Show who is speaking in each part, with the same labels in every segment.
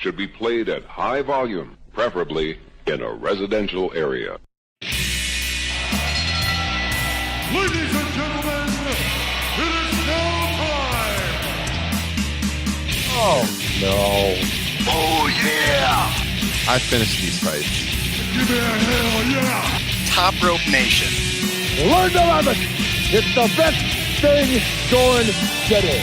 Speaker 1: should be played at high volume, preferably in a residential area.
Speaker 2: Ladies and gentlemen, it is now time!
Speaker 3: Oh, no.
Speaker 2: Oh, yeah!
Speaker 3: I finished these fights.
Speaker 2: Give me a hell yeah!
Speaker 4: Top Rope Nation.
Speaker 5: Learn to love it! It's the best thing going today.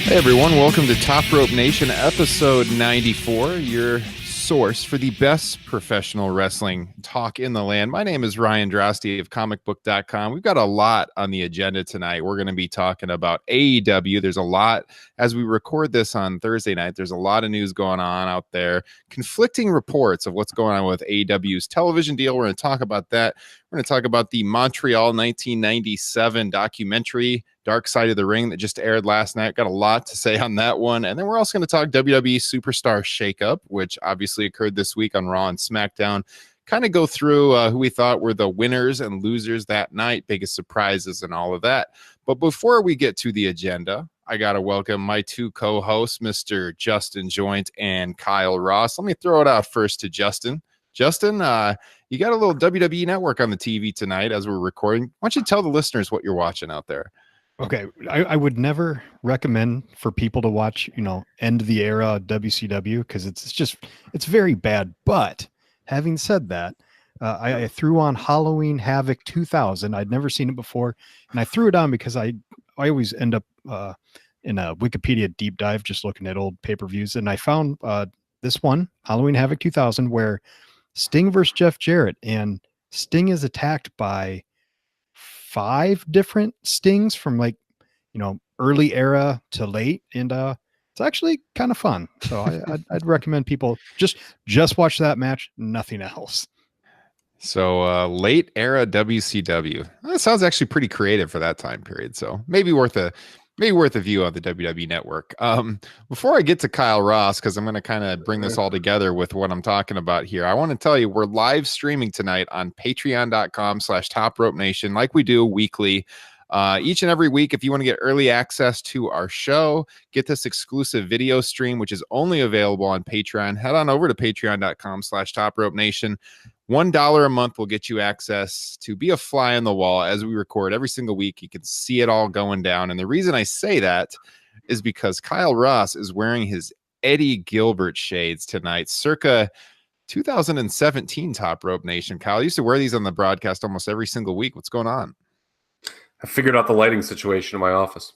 Speaker 3: Hey everyone, welcome to Top Rope Nation, episode 94, your source for the best professional wrestling talk in the land. My name is Ryan Drosty of comicbook.com. We've got a lot on the agenda tonight. We're going to be talking about AEW. There's a lot, as we record this on Thursday night, there's a lot of news going on out there, conflicting reports of what's going on with AEW's television deal. We're going to talk about that. We're going to talk about the Montreal 1997 documentary, Dark Side of the Ring, that just aired last night. Got a lot to say on that one. And then we're also going to talk WWE Superstar Shakeup, which obviously occurred this week on Raw and SmackDown. Kind of go through who we thought were the winners and losers that night, biggest surprises and all of that. But before we get to the agenda, I got to welcome my two co-hosts, Mr. Justin Joint and Kyle Ross. Let me throw it out first to Justin. Justin, you got a little WWE Network on the TV tonight as we're recording. Why don't you tell the listeners what you're watching out there?
Speaker 6: Okay, I would never recommend for people to watch, end of the era WCW because it's very bad. But having said that, I threw on Halloween Havoc 2000. I'd never seen it before, and I threw it on because I always end up in a Wikipedia deep dive just looking at old pay-per-views, and I found this one, Halloween Havoc 2000, where Sting versus Jeff Jarrett, and Sting is attacked by 5 different Stings from early era to late, and it's actually kind of fun. So I'd recommend people just watch that match, nothing else. So
Speaker 3: late era WCW. That sounds actually pretty creative for that time period. So maybe worth a view on the WWE Network. Before I get to Kyle Ross, because I'm going to kind of bring this all together with what I'm talking about here, I want to tell you we're live streaming tonight on patreon.com/TopRopeNation, like we do weekly. Each and every week, if you want to get early access to our show, get this exclusive video stream, which is only available on Patreon, head on over to patreon.com/TopRopeNation. $1 a month will get you access to be a fly on the wall as we record every single week. You can see it all going down. And the reason I say that is because Kyle Ross is wearing his Eddie Gilbert shades tonight, circa 2017 Top Rope Nation. Kyle, I used to wear these on the broadcast almost every single week. What's going on?
Speaker 7: I figured out the lighting situation in my office.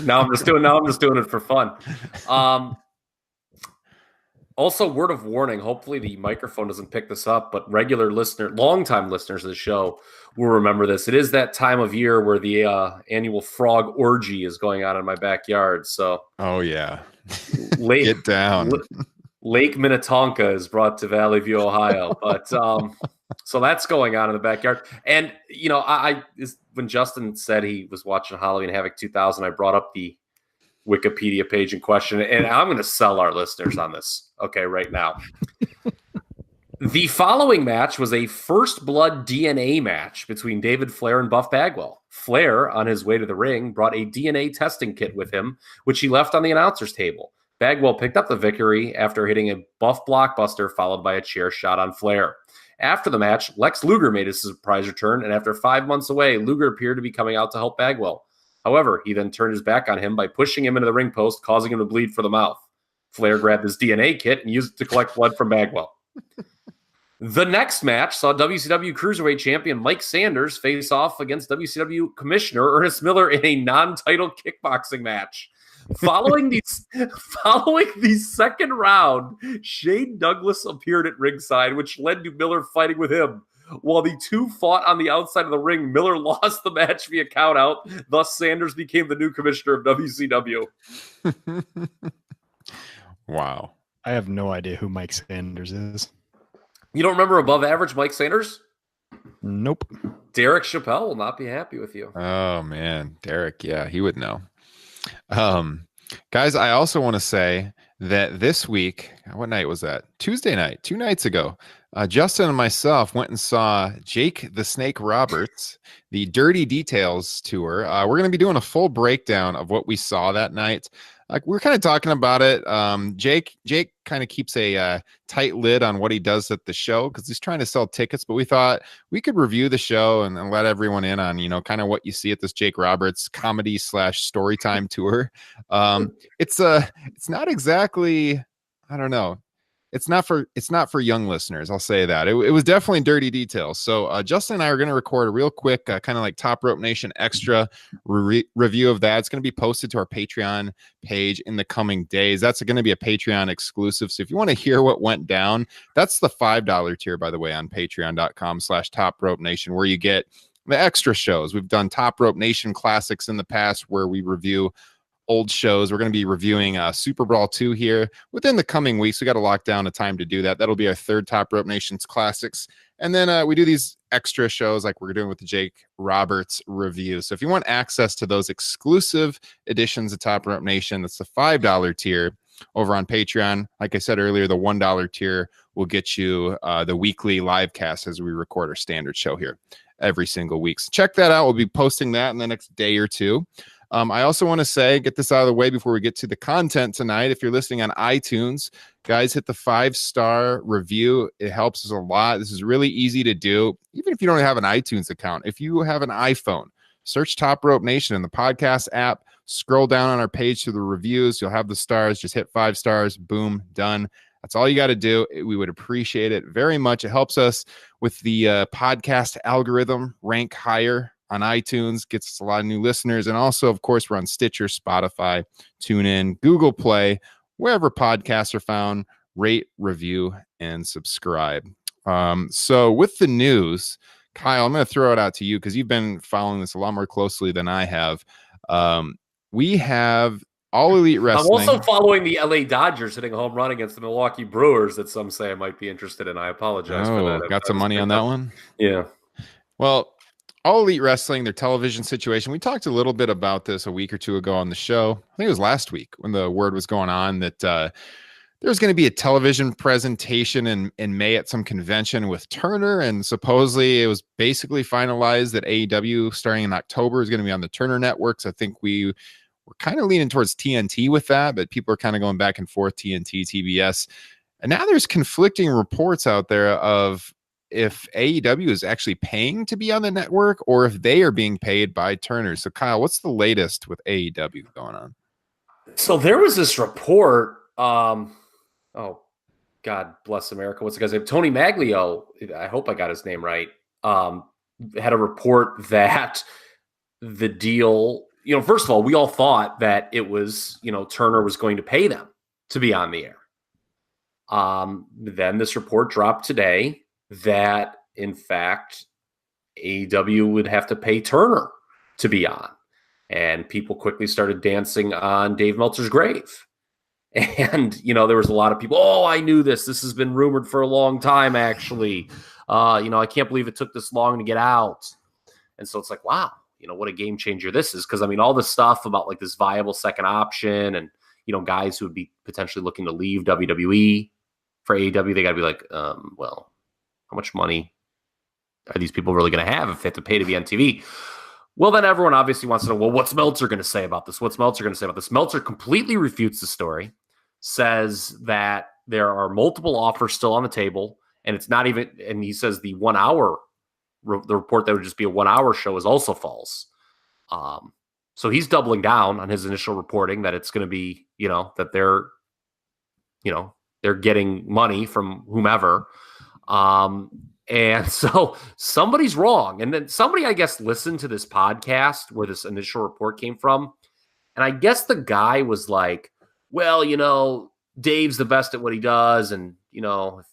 Speaker 7: Now I'm just doing it for fun. Also, word of warning, hopefully the microphone doesn't pick this up, but longtime listeners of the show will remember this. It is that time of year where the annual frog orgy is going on in my backyard. So,
Speaker 3: oh yeah,
Speaker 7: get
Speaker 3: down.
Speaker 7: Lake Minnetonka is brought to Valley View, Ohio. But so that's going on in the backyard. And, when Justin said he was watching Halloween Havoc 2000, I brought up the Wikipedia page in question, and I'm going to sell our listeners on this. Okay, right now. The following match was a first blood DNA match between David Flair and Buff Bagwell. Flair, on his way to the ring, brought a DNA testing kit with him, which he left on the announcer's table. Bagwell picked up the victory after hitting a Buff blockbuster followed by a chair shot on Flair. After the match, Lex Luger made his surprise return, and after 5 months away, Luger appeared to be coming out to help Bagwell. However, he then turned his back on him by pushing him into the ring post, causing him to bleed for the mouth. Flair grabbed his DNA kit and used it to collect blood from Bagwell. The next match saw WCW Cruiserweight Champion Mike Sanders face off against WCW Commissioner Ernest Miller in a non-title kickboxing match. Following the second round, Shane Douglas appeared at ringside, which led to Miller fighting with him. While the two fought on the outside of the ring, Miller lost the match via countout. Thus, Sanders became the new commissioner of WCW.
Speaker 3: Wow.
Speaker 6: I have no idea who Mike Sanders is.
Speaker 7: You don't remember above average Mike Sanders?
Speaker 6: Nope.
Speaker 7: Derek Chappelle will not be happy with you.
Speaker 3: Oh, man. Derek, yeah, he would know. Guys, I also want to say that this week, what night was that? Tuesday night, 2 nights ago, Justin and myself went and saw Jake the Snake Roberts, the Dirty Details tour. We're going to be doing a full breakdown of what we saw that night. Like we're kind of talking about it. Jake kind of keeps a tight lid on what he does at the show because he's trying to sell tickets. But we thought we could review the show and let everyone in on kind of what you see at this Jake Roberts comedy / storytime tour. It's not exactly, I don't know. It's not for young listeners. I'll say that. It was definitely Dirty Details. So Justin and I are going to record a real quick kind of like Top Rope Nation extra review of that. It's going to be posted to our Patreon page in the coming days. That's going to be a Patreon exclusive. So if you want to hear what went down, that's the $5 tier, by the way, on patreon.com/Top Rope Nation, where you get the extra shows. We've done Top Rope Nation classics in the past where we review old shows. We're going to be reviewing Super Brawl 2 here within the coming weeks. We got to lock down a time to do that. That'll be our third Top Rope Nations classics. And then we do these extra shows like we're doing with the Jake Roberts review. So if you want access to those exclusive editions of Top Rope Nation, that's the $5 tier over on Patreon. Like I said earlier, the $1 tier will get you the weekly live cast as we record our standard show here every single week. So check that out. We'll be posting that in the next day or two. I also want to get this out of the way before we get to the content tonight. If you're listening on iTunes, guys, hit the 5-star review. It helps us a lot. This is really easy to do, even if you don't have an iTunes account. If you have an iPhone, search Top Rope Nation in the podcast app, scroll down on our page to the reviews. You'll have the stars. Just hit 5 stars. Boom, done. That's all you got to do. We would appreciate it very much. It helps us with the podcast algorithm rank higher on iTunes, gets us a lot of new listeners. And also, of course, we're on Stitcher, Spotify, TuneIn, Google Play, wherever podcasts are found. Rate, review, and subscribe. So with the news, Kyle, I'm going to throw it out to you because you've been following this a lot more closely than I have. We have All Elite Wrestling.
Speaker 7: I'm also following the LA Dodgers hitting a home run against the Milwaukee Brewers that some say I might be interested in. I apologize for that.
Speaker 3: Got some money on that one?
Speaker 7: Yeah.
Speaker 3: Well, All Elite Wrestling, their television situation. We talked a little bit about this a week or two ago on the show. I think it was last week when the word was going on that there's going to be a television presentation in May at some convention with Turner. And supposedly it was basically finalized that AEW starting in October is going to be on the Turner networks. I think we were kind of leaning towards TNT with that, but people are kind of going back and forth, TNT, TBS. And now there's conflicting reports out there of if AEW is actually paying to be on the network or if they are being paid by Turner. So Kyle, what's the latest with AEW going on?
Speaker 7: So there was this report, oh God bless America. What's the guy's name? Tony Maglio. I hope I got his name right. Had a report that the deal, first of all, we all thought that it was, Turner was going to pay them to be on the air. Then this report dropped today that in fact AEW would have to pay Turner to be on, and people quickly started dancing on Dave Meltzer's grave. And there was a lot of people, I knew this has been rumored for a long time, actually. I can't believe it took this long to get out. And so it's like, wow, what a game changer this is, because all this stuff about like this viable second option and guys who would be potentially looking to leave WWE for AEW, they got to be like, well, how much money are these people really going to have if they have to pay to be on TV? Well, then everyone obviously wants to know, well, what's Meltzer going to say about this? What's Meltzer going to say about this? Meltzer completely refutes the story, says that there are multiple offers still on the table, and it's not even, and he says the 1 hour, the report that would just be a 1 hour show is also false. So he's doubling down on his initial reporting that it's going to be, that they're getting money from whomever. And so somebody's wrong. And then somebody, I guess, listened to this podcast where this initial report came from. And I guess the guy was like, well, Dave's the best at what he does. And, if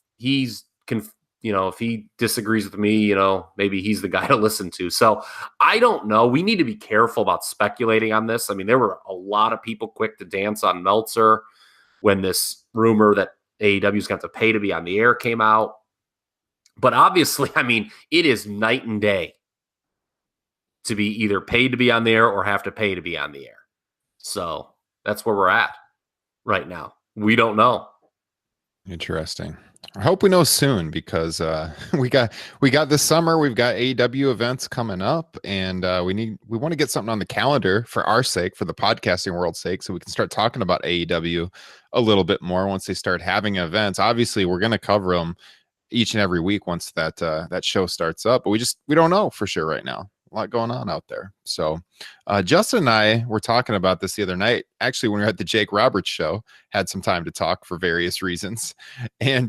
Speaker 7: if he disagrees with me, maybe he's the guy to listen to. So I don't know. We need to be careful about speculating on this. There were a lot of people quick to dance on Meltzer when this rumor that AEW is going to have to pay to be on the air came out. But obviously, it is night and day to be either paid to be on the air or have to pay to be on the air. So that's where we're at right now. We don't know.
Speaker 3: Interesting. I hope we know soon because we got this summer. We've got AEW events coming up, and we want to get something on the calendar for our sake, for the podcasting world's sake, so we can start talking about AEW a little bit more once they start having events. Obviously, we're going to cover them each and every week once that show starts up, but we don't know for sure right now. A lot going on out there. So Justin and I were talking about this the other night. Actually, when we were at the Jake Roberts show, had some time to talk for various reasons, and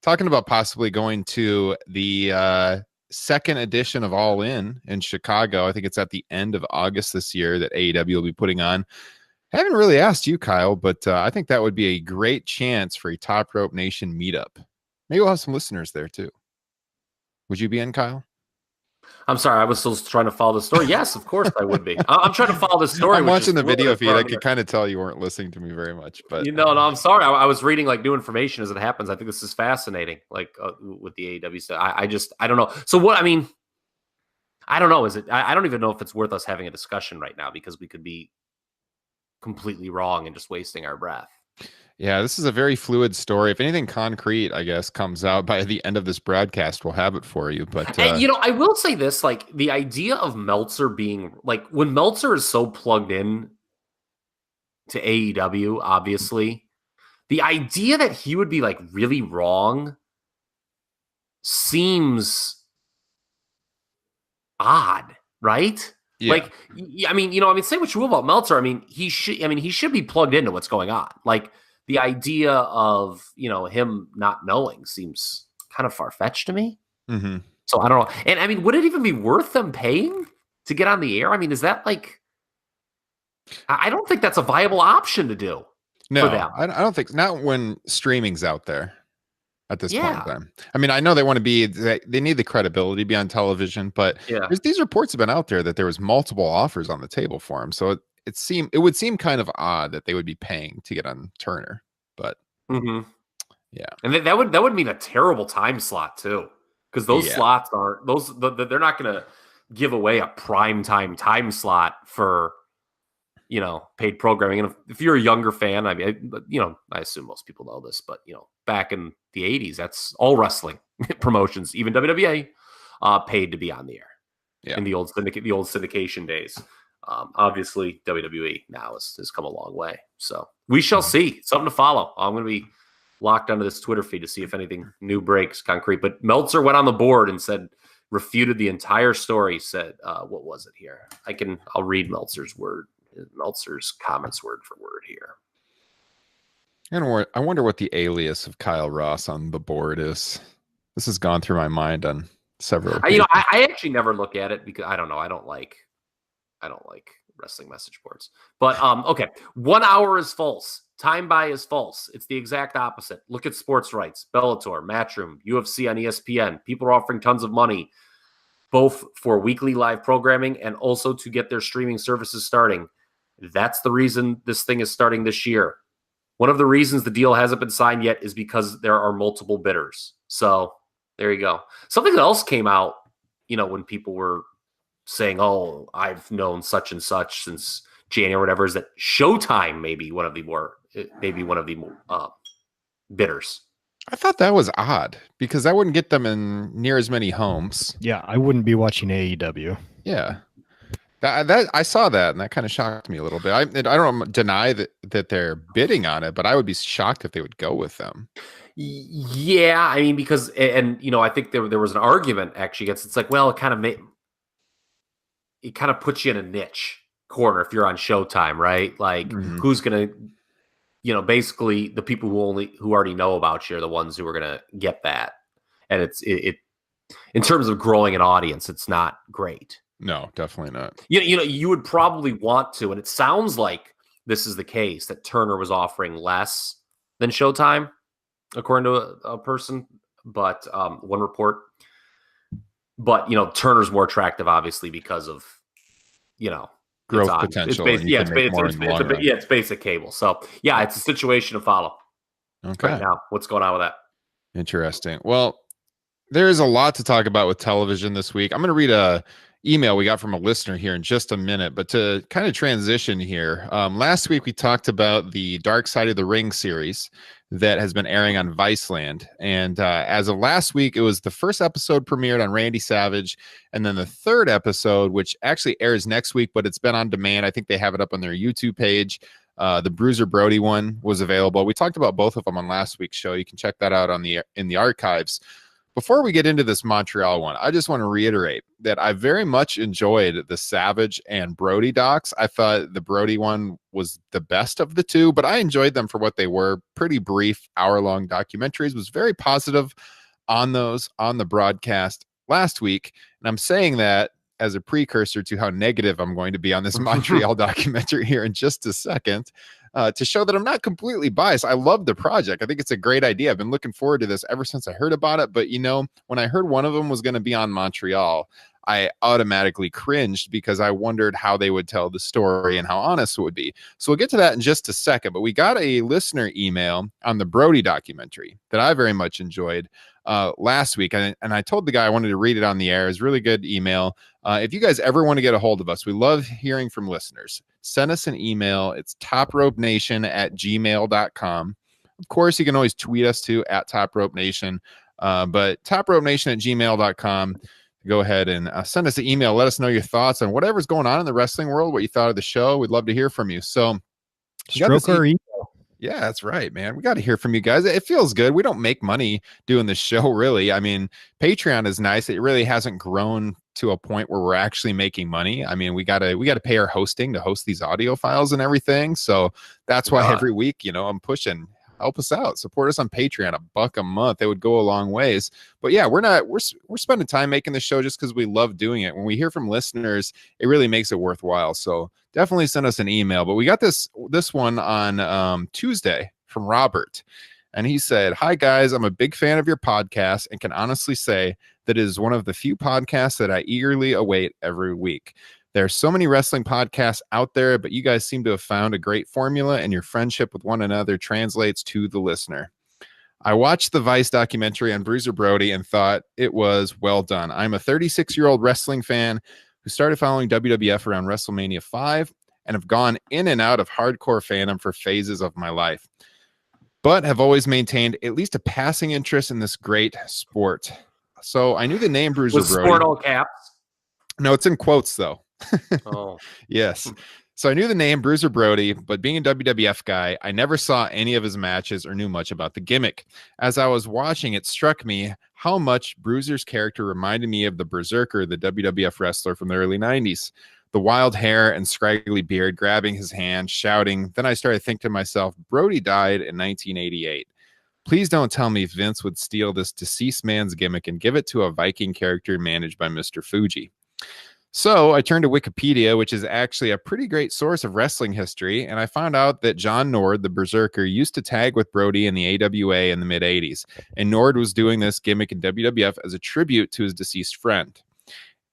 Speaker 3: talking about possibly going to the second edition of All In Chicago. I think it's at the end of August this year that AEW will be putting on. I haven't really asked you, Kyle, but I think that would be a great chance for a Top Rope Nation meetup. Maybe we'll have some listeners there too. Would you be in, Kyle?
Speaker 7: I'm sorry, I was still trying to follow the story. Yes, of course I would be. I'm trying to follow the story.
Speaker 3: I'm watching the video feed. I could kind of tell you weren't listening to me very much, but
Speaker 7: no, I'm sorry. I was reading like new information as it happens. I think this is fascinating, like with the AEW stuff. I don't know. So what? I mean, I don't know. Is it? I don't even know if it's worth us having a discussion right now because we could be completely wrong and just wasting our breath.
Speaker 3: Yeah, this is a very fluid story. If anything concrete, I guess, comes out by the end of this broadcast, we'll have it for you. But
Speaker 7: and, I will say this: like the idea of Meltzer being like when Meltzer is so plugged in to AEW, obviously, the idea that he would be like really wrong seems odd, right?
Speaker 3: Yeah.
Speaker 7: Like, I mean, say what you will about Meltzer. I mean, he should be plugged into what's going on. Like. The idea of, him not knowing seems kind of far-fetched to me.
Speaker 3: Mm-hmm.
Speaker 7: So I don't know. And I mean, would it even be worth them paying to get on the air? I mean, is that like, I don't think that's a viable option to do for them.
Speaker 3: I don't think, not when streaming's out there at this point in time. I mean, I know they need the credibility to be on television, but these reports have been out there that there was multiple offers on the table for him. So it would seem kind of odd that they would be paying to get on Turner, but yeah, and
Speaker 7: that would mean a terrible time slot too, because those slots aren't they're not going to give away a prime time slot for paid programming. And if you're a younger fan, I mean, I assume most people know this, but back in the 80s, that's all wrestling promotions, even WWE, paid to be on the air in the old syndication days. Obviously, WWE now has come a long way. So we shall see. Something to follow. I'm going to be locked onto this Twitter feed to see if anything new breaks concrete. But Meltzer went on the board and refuted the entire story, said, what was it here? I'll read Meltzer's comments word for word here.
Speaker 3: I wonder what the alias of Kyle Ross on the board is. This has gone through my mind on several.
Speaker 7: I actually never look at it because I don't know. I don't like wrestling message boards. But okay, 1 hour is false. Time by is false. It's the exact opposite. Look at sports rights, Bellator, Matchroom, UFC on ESPN. People are offering tons of money, both for weekly live programming and also to get their streaming services starting. That's the reason this thing is starting this year. One of the reasons the deal hasn't been signed yet is because there are multiple bidders. So there you go. Something else came out, when people were saying, "Oh, I've known such and such since January," or whatever, is that Showtime may be one of the bidders.
Speaker 3: I thought that was odd because that wouldn't get them in near as many homes.
Speaker 6: Yeah, I wouldn't be watching AEW.
Speaker 3: Yeah, that I saw that and that kind of shocked me a little bit. I don't deny that they're bidding on it, but I would be shocked if they would go with them.
Speaker 7: Yeah, I mean, because I think there was an argument actually against. It's like, well, it kind of puts you in a niche corner if you're on Showtime, right? Like, who's gonna, basically the people who already know about you are the ones who are gonna get that, and it in terms of growing an audience, it's not great.
Speaker 3: No, definitely not.
Speaker 7: You would probably want to, and it sounds like this is the case that Turner was offering less than Showtime, according to a person, but one report. But Turner's more attractive, obviously, because of
Speaker 3: growth potential.
Speaker 7: It's basic cable. So it's a situation to follow.
Speaker 3: Okay.
Speaker 7: Right now, what's going on with that?
Speaker 3: Interesting. Well, there is a lot to talk about with television this week. I'm going to read a email we got from a listener here in just a minute, but to kind of transition here, last week we talked about the Dark Side of the Ring series that has been airing on Viceland, and as of last week, it was the first episode premiered on Randy Savage, and then the third episode, which actually airs next week, but it's been on demand. I think they have it up on their YouTube page. The Bruiser Brody one was available. We talked about both of them on last week's show. You can check that out on in the archives. Before we get into this Montreal one, I just want to reiterate that I very much enjoyed the Savage and Brody docs. I thought the Brody one was the best of the two, but I enjoyed them for what they were. Pretty brief, hour-long documentaries. Was very positive on those on the broadcast last week. And I'm saying that as a precursor to how negative I'm going to be on this Montreal documentary here in just a second. To show that I'm not completely biased. I love the project. I think it's a great idea. I've been looking forward to this ever since I heard about it. But, you know, when I heard one of them was going to be on Montreal, I automatically cringed because I wondered how they would tell the story and how honest it would be. So we'll get to that in just a second. But we got a listener email on the Brody documentary that I very much enjoyed last week. And I told the guy I wanted to read it on the air. It's a really good email. If you guys ever want to get a hold of us, we love hearing from listeners. Send us an email. It's topropenation@gmail.com. Of course, you can always tweet us too at topropenation. But topropenation@gmail.com. Go ahead and send us an email. Let us know your thoughts on whatever's going on in the wrestling world, what you thought of the show. We'd love to hear from you. So,
Speaker 6: Stroke our email.
Speaker 3: yeah, that's right, man. We got to hear from you guys. It feels good. We don't make money doing this show, really. I mean, Patreon is nice. It really hasn't grown to a point where we're actually making money. I mean, we gotta pay our hosting to host these audio files and everything. So that's why every week, you know, I'm pushing. Help us out. Support us on Patreon. $1 a month. It would go a long ways. But yeah, we're spending time making the show just because we love doing it. When we hear from listeners, it really makes it worthwhile. So definitely send us an email. But we got this one on Tuesday from Robert. And he said, "Hi guys, I'm a big fan of your podcast and can honestly say that it is one of the few podcasts that I eagerly await every week. There are so many wrestling podcasts out there, but you guys seem to have found a great formula, and your friendship with one another translates to the listener. I watched the Vice documentary on Bruiser Brody and thought it was well done. I'm a 36-year-old wrestling fan who started following WWF around WrestleMania 5 and have gone in and out of hardcore fandom for phases of my life, but have always maintained at least a passing interest in this great sport. So I knew the name Bruiser Brody.
Speaker 7: Sport all caps?
Speaker 3: No, it's in quotes, though.
Speaker 7: Oh,
Speaker 3: yes. So I knew the name Bruiser Brody, but being a WWF guy, I never saw any of his matches or knew much about the gimmick. As I was watching, it struck me how much Bruiser's character reminded me of the Berserker, the WWF wrestler from the early 90s. The wild hair and scraggly beard, grabbing his hand, shouting. Then I started thinking to myself, Brody died in 1988. Please don't tell me Vince would steal this deceased man's gimmick and give it to a Viking character managed by Mr. Fuji. So I turned to Wikipedia, which is actually a pretty great source of wrestling history, and I found out that John Nord, the Berserker, used to tag with Brody in the AWA in the mid-'80s, and Nord was doing this gimmick in WWF as a tribute to his deceased friend.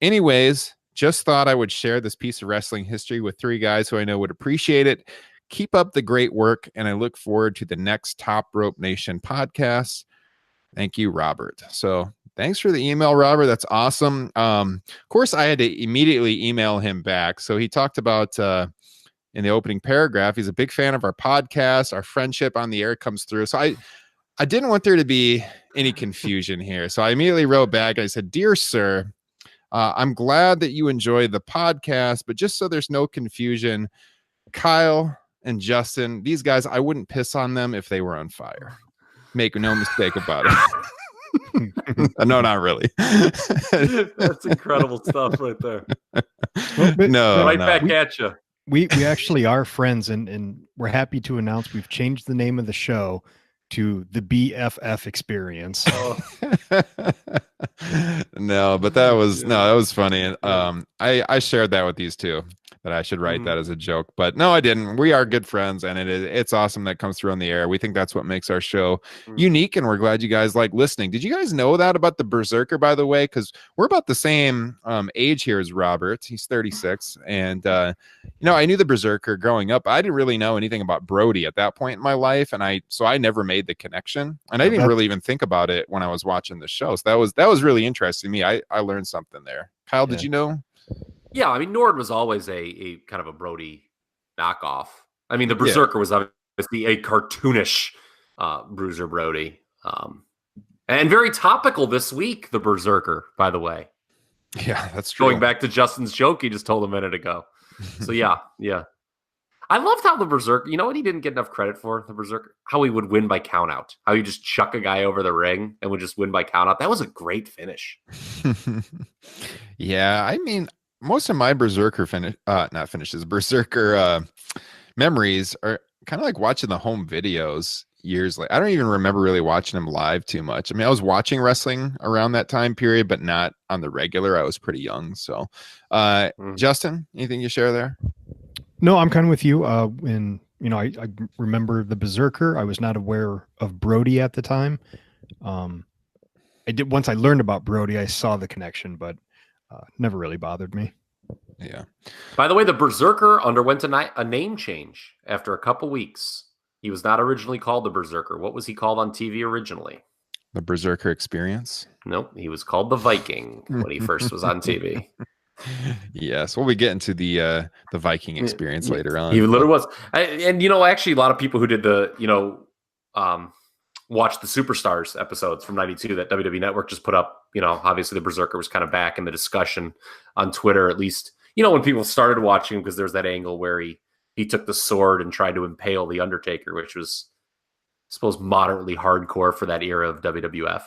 Speaker 3: Anyways, just thought I would share this piece of wrestling history with three guys who I know would appreciate it. Keep up the great work, and I look forward to the next Top Rope Nation podcast. Thank you, Robert. So thanks for the email, Robert. That's awesome. Of course, I had to immediately email him back. So he talked about in the opening paragraph, he's a big fan of our podcast. Our friendship on the air comes through. So I didn't want there to be any confusion here. So I immediately wrote back and I said, "Dear sir, I'm glad that you enjoy the podcast, but just so there's no confusion, Kyle and Justin, these guys, I wouldn't piss on them if they were on fire. Make no mistake about it." No, not really.
Speaker 7: that's incredible stuff right there.
Speaker 6: Well,
Speaker 3: No,
Speaker 7: Back at you.
Speaker 6: We actually are friends, and we're happy to announce we've changed the name of the show to the BFF Experience.
Speaker 3: No, but that was funny. I shared that with these two, that I should write that as a joke, but no, I didn't. We are good friends, and it's awesome that comes through on the air. We think that's what makes our show unique, and we're glad you guys like listening. Did you guys know that about the Berserker, by the way? Because we're about the same age here as Robert. He's 36, and I knew the Berserker growing up. I didn't really know anything about Brody at that point in my life, and I never made the connection, and I didn't really even think about it when I was watching the show. So that was really interesting to me. I learned something there. Kyle, did you know?
Speaker 7: Yeah, I mean, Nord was always a kind of a Brody knockoff. I mean, the Berserker was obviously a cartoonish Bruiser Brody. And very topical this week, the Berserker, by the way.
Speaker 3: Yeah, that's true.
Speaker 7: Going back to Justin's joke he just told a minute ago. So, yeah. I loved how the Berserker, you know what he didn't get enough credit for, the Berserker? How he would win by countout. How he just chuck a guy over the ring and would just win by countout. That was a great finish.
Speaker 3: Yeah, I mean, most of my Berserker Berserker memories are kind of like watching the home videos years later. I don't even remember really watching them live too much. I mean, I was watching wrestling around that time period, but not on the regular. I was pretty young. So, Justin, anything you share there?
Speaker 6: No, I'm kind of with you. When I remember the Berserker, I was not aware of Brody at the time. I did once I learned about Brody, I saw the connection, but never really bothered me.
Speaker 3: Yeah.
Speaker 7: By the way, the Berserker underwent a name change after a couple weeks. He was not originally called the Berserker. What was he called on TV originally?
Speaker 3: The Berserker Experience?
Speaker 7: Nope, he was called the Viking when he first was on TV.
Speaker 3: Yes, we'll be getting to the Viking Experience later on.
Speaker 7: He literally was. And actually a lot of people who did the, watched the Superstars episodes from 92 that WWE Network just put up, obviously the Berserker was kind of back in the discussion on Twitter, at least, when people started watching him, because there's that angle where he took the sword and tried to impale the Undertaker, which was, I suppose, moderately hardcore for that era of WWF.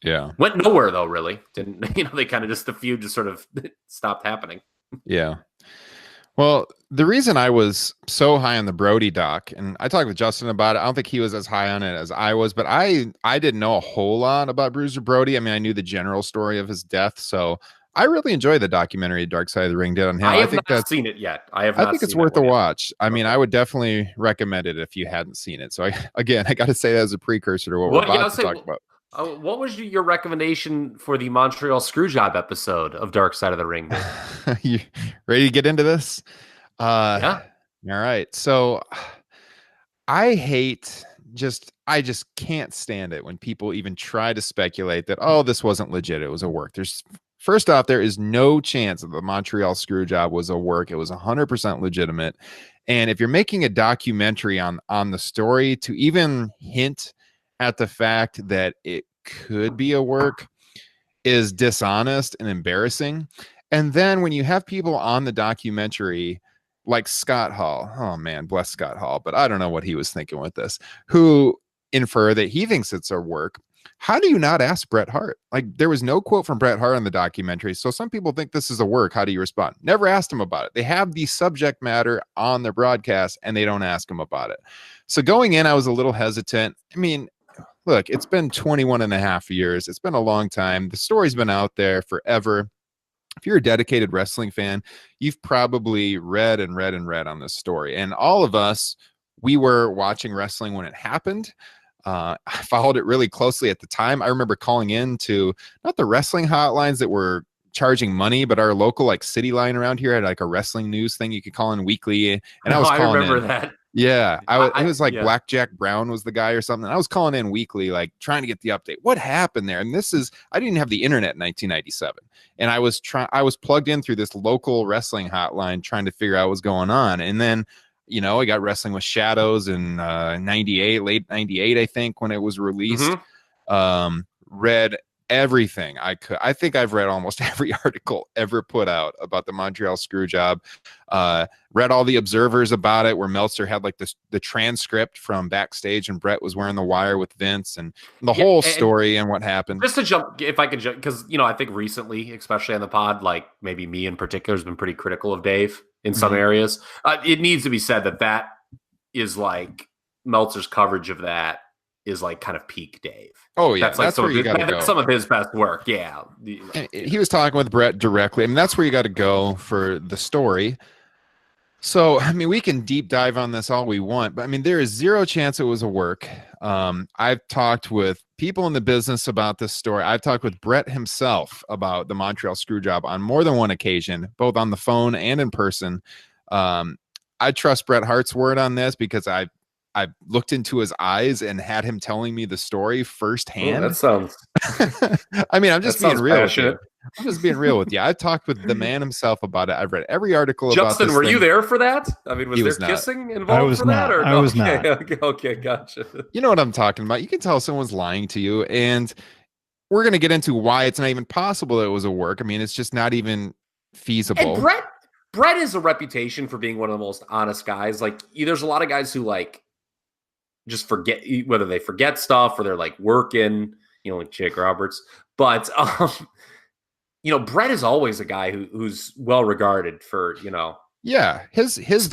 Speaker 3: Yeah.
Speaker 7: Went nowhere though, really. Didn't, they kind of just, the feud just sort of stopped happening.
Speaker 3: Yeah. Well, the reason I was so high on the Brody doc, and I talked with Justin about it, I don't think he was as high on it as I was, but I didn't know a whole lot about Bruiser Brody. I mean, I knew the general story of his death, so I really enjoyed the documentary Dark Side of the Ring did on him.
Speaker 7: I think not seen it yet. I think
Speaker 3: it's worth a watch. I mean, I would definitely recommend it if you hadn't seen it. So I got to say that as a precursor to what we're about to talk about.
Speaker 7: What was your recommendation for the Montreal Screwjob episode of Dark Side of the Ring?
Speaker 3: You ready to get into this?
Speaker 7: Yeah.
Speaker 3: All right. So I just can't stand it when people even try to speculate that, oh, this wasn't legit. It was a work. First off, there is no chance that the Montreal Screwjob was a work. It was 100% legitimate. And if you're making a documentary on the story, to even hint at the fact that it could be a work is dishonest and embarrassing. And then when you have people on the documentary like Scott Hall, oh man, bless Scott Hall, but I don't know what he was thinking with this, who infer that he thinks it's a work. How do you not ask Bret Hart? Like, there was no quote from Bret Hart on the documentary. So some people think this is a work. How do you respond? Never asked him about it. They have the subject matter on their broadcast and they don't ask him about it. So going in, I was a little hesitant. I mean, look, it's been 21 and a half years. It's been a long time. The story's been out there forever. If you're a dedicated wrestling fan, you've probably read on this story. And all of us, we were watching wrestling when it happened. I followed it really closely at the time. I remember calling in to not the wrestling hotlines that were charging money, but our local city line around here had a wrestling news thing you could call in weekly. And I was calling
Speaker 7: remember
Speaker 3: in.
Speaker 7: That.
Speaker 3: Yeah, it was Blackjack Brown was the guy or something. I was calling in weekly, trying to get the update. What happened there? And I didn't even have the internet in 1997, and I was plugged in through this local wrestling hotline trying to figure out what's going on. And then, I got Wrestling with Shadows in '98, late '98, I think, when it was released. Read everything I could. I think I've read almost every article ever put out about the Montreal Screwjob. Read all the Observers about it, where Meltzer had the transcript from backstage and Bret was wearing the wire with Vince and the whole story and what happened. Just
Speaker 7: to jump, if I could jump, because I think recently, especially on the pod, maybe me in particular has been pretty critical of Dave in some areas. It needs to be said that is Meltzer's coverage of that is kind of peak Dave.
Speaker 3: Oh yeah, that's where you got to go.
Speaker 7: Some of his best work. Yeah,
Speaker 3: he was talking with Bret directly. I mean, that's where you got to go for the story. So, I mean, we can deep dive on this all we want, but I mean, there is zero chance it was a work. I've talked with people in the business about this story. I've talked with Bret himself about the Montreal Screwjob on more than one occasion, both on the phone and in person. I trust Bret Hart's word on this because I looked into his eyes and had him telling me the story firsthand.
Speaker 7: That sounds.
Speaker 3: I mean, I'm just being real. I'm just being real with you. I've talked with the man himself about it. I've read every article about
Speaker 7: Justin,
Speaker 3: this
Speaker 7: were
Speaker 3: thing.
Speaker 7: you there for that? I mean, was
Speaker 3: He
Speaker 7: there
Speaker 3: was not.
Speaker 7: kissing
Speaker 6: I
Speaker 7: involved
Speaker 6: was
Speaker 7: for that?
Speaker 6: not.
Speaker 7: Or
Speaker 6: I
Speaker 7: no?
Speaker 6: was not.
Speaker 7: Okay, gotcha.
Speaker 3: You know what I'm talking about. You can tell someone's lying to you, and we're going to get into why it's not even possible that it was a work. I mean, it's just not even feasible.
Speaker 7: And Bret has a reputation for being one of the most honest guys. Like, there's a lot of guys who like just forget, whether they forget stuff or they're like working, like Jake Roberts. But Bret is always a guy who's well regarded for
Speaker 3: Yeah, his
Speaker 7: spewing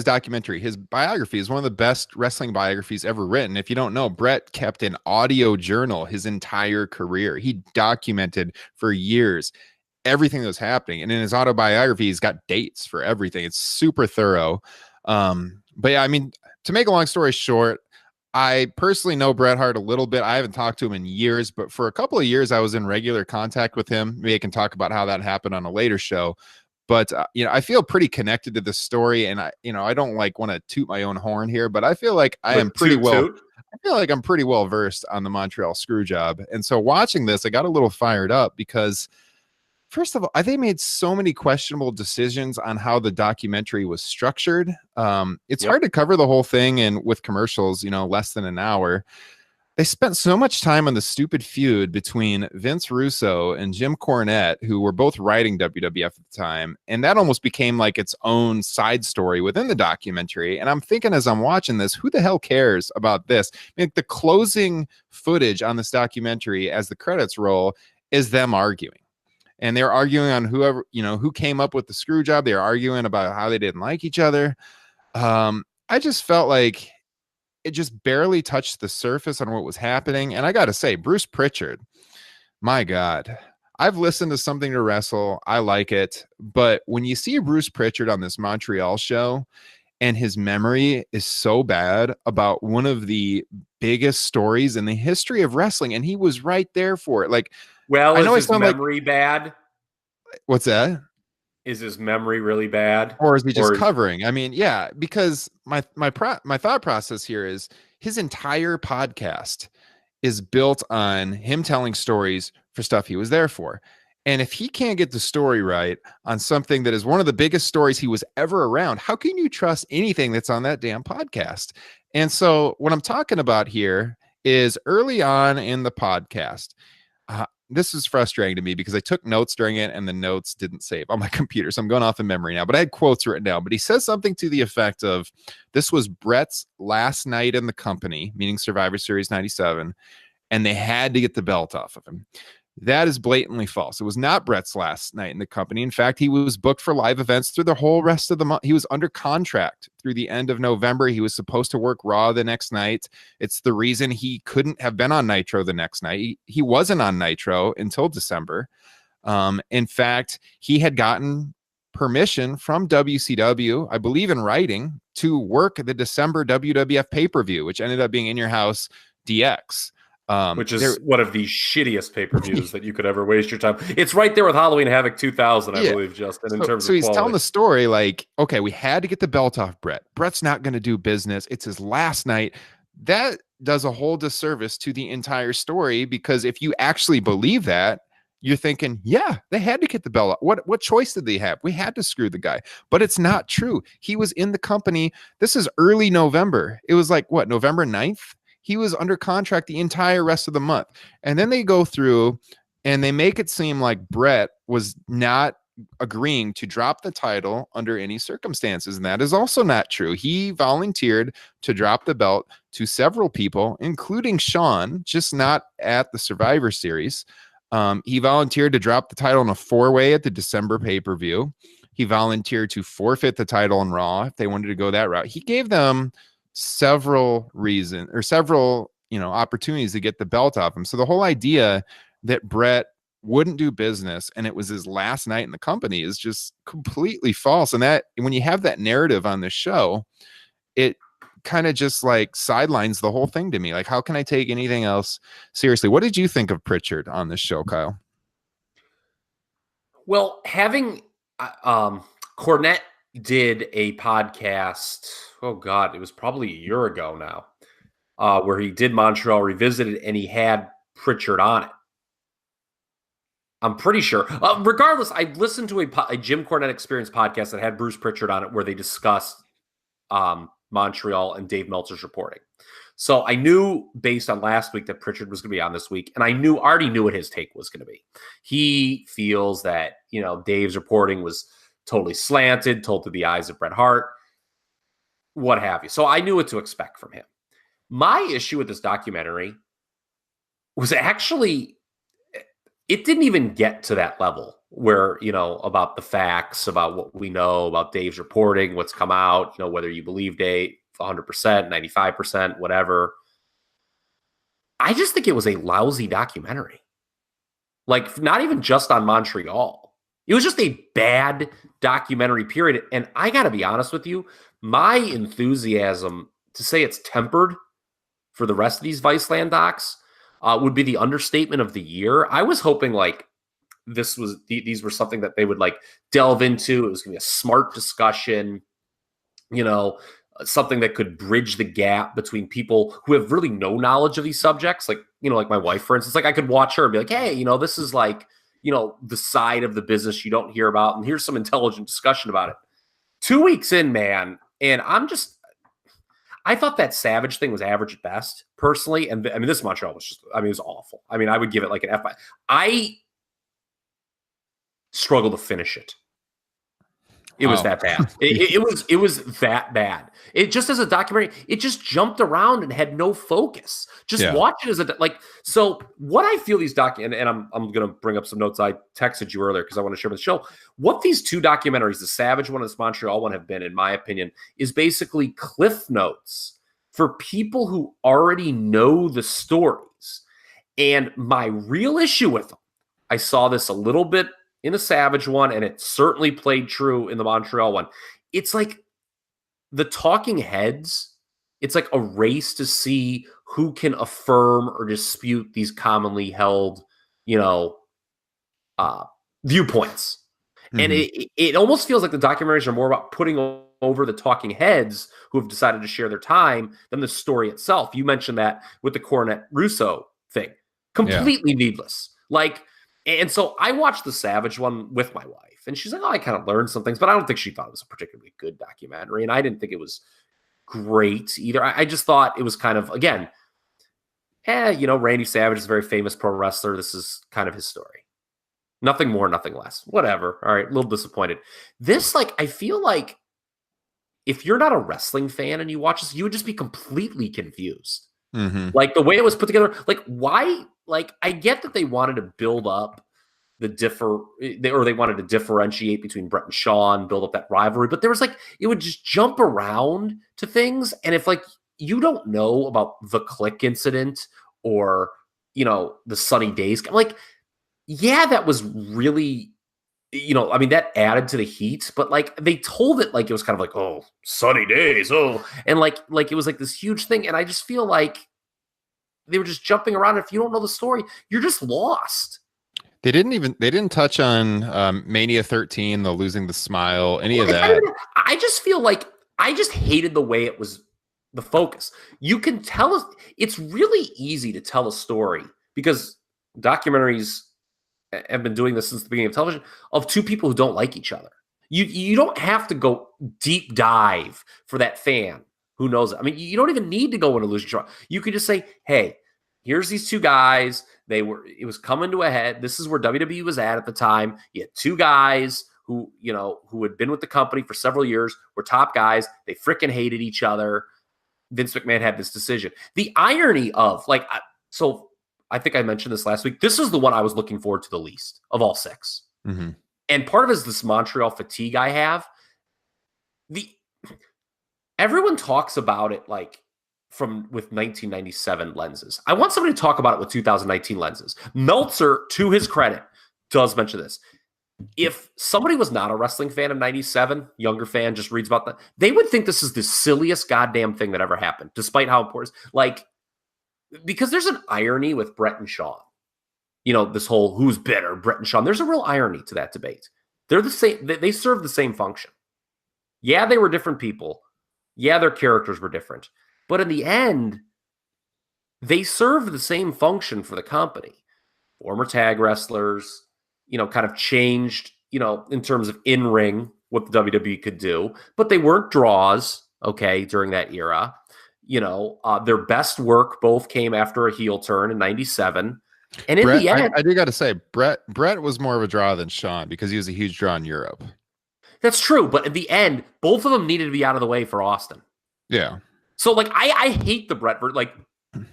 Speaker 3: documentary his biography is one of the best wrestling biographies ever written. If you don't know, Bret kept an audio journal his entire career. He documented for years everything that was happening, and in his autobiography, he's got dates for everything. It's super thorough. But yeah, I mean, to make a long story short, I personally know Bret Hart a little bit. I haven't talked to him in years, but for a couple of years, I was in regular contact with him. Maybe I can talk about how that happened on a later show. But I feel pretty connected to the story, and I don't like want to toot my own horn here, but I feel like I am pretty well. I feel like I'm pretty well versed on the Montreal Screwjob, and so watching this, I got a little fired up because, first of all, they made so many questionable decisions on how the documentary was structured. It's hard to cover the whole thing, and with commercials, less than an hour. They spent so much time on the stupid feud between Vince Russo and Jim Cornette, who were both writing WWF at the time. And that almost became like its own side story within the documentary. And I'm thinking as I'm watching this, who the hell cares about this? I mean, the closing footage on this documentary as the credits roll is them arguing. And they're arguing on who came up with the screw job. They're arguing about how they didn't like each other. I just felt like it just barely touched the surface on what was happening. And I got to say, Bruce Prichard, my God, I've listened to Something to Wrestle. I like it. But when you see Bruce Prichard on this Montreal show and his memory is so bad about one of the biggest stories in the history of wrestling, and he was right there for it. Like,
Speaker 7: well, I know his memory bad.
Speaker 3: What's that?
Speaker 7: Is his memory really bad,
Speaker 3: or is he just covering? I mean, yeah, because my thought process here is his entire podcast is built on him telling stories for stuff he was there for. And if he can't get the story right on something that is one of the biggest stories he was ever around, how can you trust anything that's on that damn podcast? And so what I'm talking about here is early on in the podcast. This is frustrating to me because I took notes during it and the notes didn't save on my computer. So I'm going off in memory now, but I had quotes written down. But he says something to the effect of, this was Bret's last night in the company, meaning Survivor Series 97, and they had to get the belt off of him. That is blatantly false. It was not Bret's last night in the company. In fact, he was booked for live events through the whole rest of the month. He was under contract through the end of November. He was supposed to work Raw the next night. It's the reason he couldn't have been on Nitro the next night. He wasn't on Nitro until December. In fact, he had gotten permission from WCW, I believe in writing, to work the December WWF pay-per-view, which ended up being In Your House DX.
Speaker 7: Which is one of the shittiest pay-per-views that you could ever waste your time. It's right there with Halloween Havoc 2000, I believe, Justin, in terms of
Speaker 3: he's
Speaker 7: quality.
Speaker 3: telling the story like, okay, we had to get the belt off Bret. Bret's not going to do business. It's his last night. That does a whole disservice to the entire story, because if you actually believe that, you're thinking, yeah, they had to get the belt off. What choice did they have? We had to screw the guy. But it's not true. He was in the company. This is early November. It was like, what, November 9th? He was under contract the entire rest of the month. And then they go through and they make it seem like Bret was not agreeing to drop the title under any circumstances. And that is also not true. He volunteered to drop the belt to several people, including Shawn, just not at the Survivor Series. He volunteered to drop the title in a 4-way at the December pay-per-view. He volunteered to forfeit the title in Raw if they wanted to go that route. He gave them several opportunities to get the belt off him. So the whole idea that Bret wouldn't do business and it was his last night in the company is just completely false. And that when you have that narrative on the show, it kind of just like sidelines the whole thing to me. Like, how can I take anything else seriously? What did you think of Prichard on this show, Kyle?
Speaker 7: Well, having Cornette did a podcast, oh God, it was probably a year ago now, where he did Montreal Revisited and he had Prichard on it. I'm pretty sure. Regardless, I listened to a Jim Cornette Experience podcast that had Bruce Prichard on it where they discussed Montreal and Dave Meltzer's reporting. So I knew based on last week that Prichard was going to be on this week, and I already knew what his take was going to be. He feels that, Dave's reporting was totally slanted, told through the eyes of Bret Hart, what have you. So I knew what to expect from him. My issue with this documentary was actually, it didn't even get to that level where, about the facts, about what we know about Dave's reporting, what's come out, whether you believe Dave 100%, 95%, whatever. I just think it was a lousy documentary. Like, not even just on Montreal. It was just a bad documentary, period. And I got to be honest with you, my enthusiasm to say it's tempered for the rest of these Viceland docs would be the understatement of the year. I was hoping like these were something that they would like delve into. It was going to be a smart discussion, something that could bridge the gap between people who have really no knowledge of these subjects. Like, like my wife, for instance, like I could watch her and be like, hey, this is like, the side of the business you don't hear about. And here's some intelligent discussion about it. 2 weeks in, man. And I thought that Savage thing was average at best, personally. And this Montreal was it was awful. I would give it like an F. I struggled to finish it. It was that bad. It was that bad. It just as a documentary, it just jumped around and had no focus. Just watch it as so what I feel these and I'm going to bring up some notes I texted you earlier because I want to share with the show. What these two documentaries, the Savage one and this Montreal one, have been, in my opinion, is basically cliff notes for people who already know the stories. And my real issue with them, I saw this a little bit in the Savage one, and it certainly played true in the Montreal one. It's like the talking heads, it's like a race to see who can affirm or dispute these commonly held, viewpoints. Mm-hmm. And it almost feels like the documentaries are more about putting over the talking heads who have decided to share their time than the story itself. You mentioned that with the Cornette Russo thing. Completely needless. And so I watched the Savage one with my wife, and she's like, I kind of learned some things, but I don't think she thought it was a particularly good documentary. And I didn't think it was great either. I just thought it was kind of, again, Randy Savage is a very famous pro wrestler. This is kind of his story. Nothing more, nothing less. Whatever. All right. A little disappointed. This, I feel like if you're not a wrestling fan and you watch this, you would just be completely confused. Mm-hmm. The way it was put together, why? I get that they wanted to build up they wanted to differentiate between Bret and Shawn, build up that rivalry, but there was it would just jump around to things. And if you don't know about the Click incident or, the Sunny Days, that was really, that added to the heat, but they told it it was kind of oh, Sunny Days. Oh, and it was this huge thing. And I just feel they were just jumping around. If you don't know the story, you're just lost.
Speaker 3: They didn't touch on Mania 13, the losing the smile, any of that.
Speaker 7: I just feel I just hated the way it was, the focus. You can tell us, it's really easy to tell a story because documentaries have been doing this since the beginning of television, of two people who don't like each other. You don't have to go deep dive for that fan who knows it. You don't even need to go into losing trial. You could just say, hey, here's these two guys. It was coming to a head. This is where WWE was at the time. You had two guys who had been with the company for several years, were top guys. They freaking hated each other. Vince McMahon had this decision. The irony of so I think I mentioned this last week. This is the one I was looking forward to the least of all six. Mm-hmm. And part of it is this Montreal fatigue I have. Everyone talks about it with 1997 lenses. I want somebody to talk about it with 2019 lenses. Meltzer, to his credit, does mention this. If somebody was not a wrestling fan of 97, younger fan, just reads about that, they would think this is the silliest goddamn thing that ever happened, despite how important it is. Because there's an irony with Bret and Shawn. This whole who's better, Bret and Shawn. There's a real irony to that debate. They're the same. They serve the same function. Yeah, they were different people. Yeah, their characters were different. But in the end, they serve the same function for the company. Former tag wrestlers, kind of changed, in terms of in-ring what the WWE could do, but they weren't draws, okay, during that era. Their best work both came after a heel turn in 97. And in
Speaker 3: Bret,
Speaker 7: the end,
Speaker 3: I do got to say, Bret was more of a draw than Shawn because he was a huge draw in Europe.
Speaker 7: that's true. But in the end, both of them needed to be out of the way for Austin.
Speaker 3: Yeah.
Speaker 7: So like, I hate the Bret, like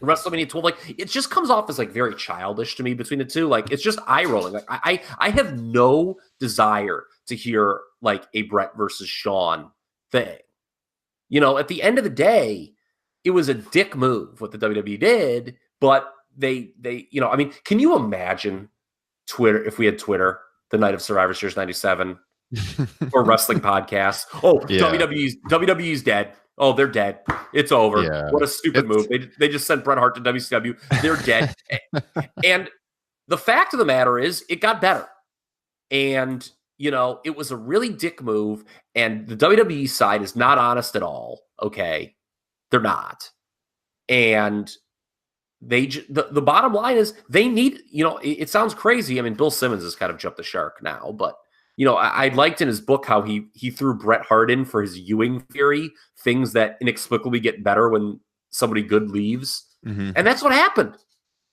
Speaker 7: WrestleMania 12, like it just comes off as like very childish to me between the two. Like it's just eye rolling. Like I have no desire to hear like a Bret versus Shawn thing. At the end of the day, it was a dick move what the WWE did, but they can you imagine Twitter if we had Twitter the night of Survivor Series 97 or wrestling podcasts? Oh, yeah. WWE's dead. Oh, they're dead. It's over. Yeah. What a stupid move. They just sent Bret Hart to WCW. They're dead. And the fact of the matter is it got better. And, it was a really dick move. And the WWE side is not honest at all. Okay. They're not. And the bottom line is they need, it sounds crazy. I mean, Bill Simmons has kind of jumped the shark now, but I liked in his book how he threw Bret Hart in for his Ewing theory, things that inexplicably get better when somebody good leaves. Mm-hmm. And that's what happened.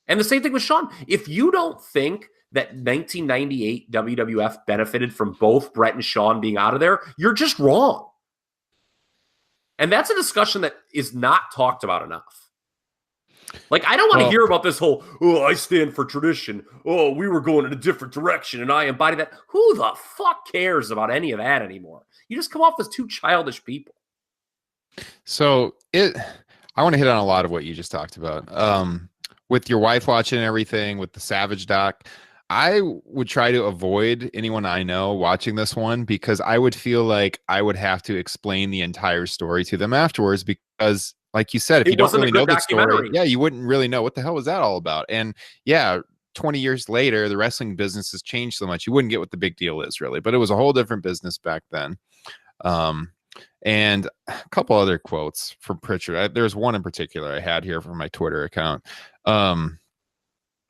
Speaker 7: And the same thing with Shawn. If you don't think that 1998 WWF benefited from both Bret and Shawn being out of there, you're just wrong. And that's a discussion that is not talked about enough. Like, I don't want to hear about this whole, I stand for tradition. Oh, we were going in a different direction, and I embody that. Who the fuck cares about any of that anymore? You just come off as two childish people.
Speaker 3: So, I want to hit on a lot of what you just talked about. With your wife watching everything, with the Savage doc, I would try to avoid anyone I know watching this one because I would feel like I would have to explain the entire story to them afterwards because, like you said, if you don't really know the story, you wouldn't really know what the hell was that all about. And 20 years later, the wrestling business has changed so much. You wouldn't get what the big deal is really, but it was a whole different business back then. And a couple other quotes from Prichard. There's one in particular I had here from my Twitter account.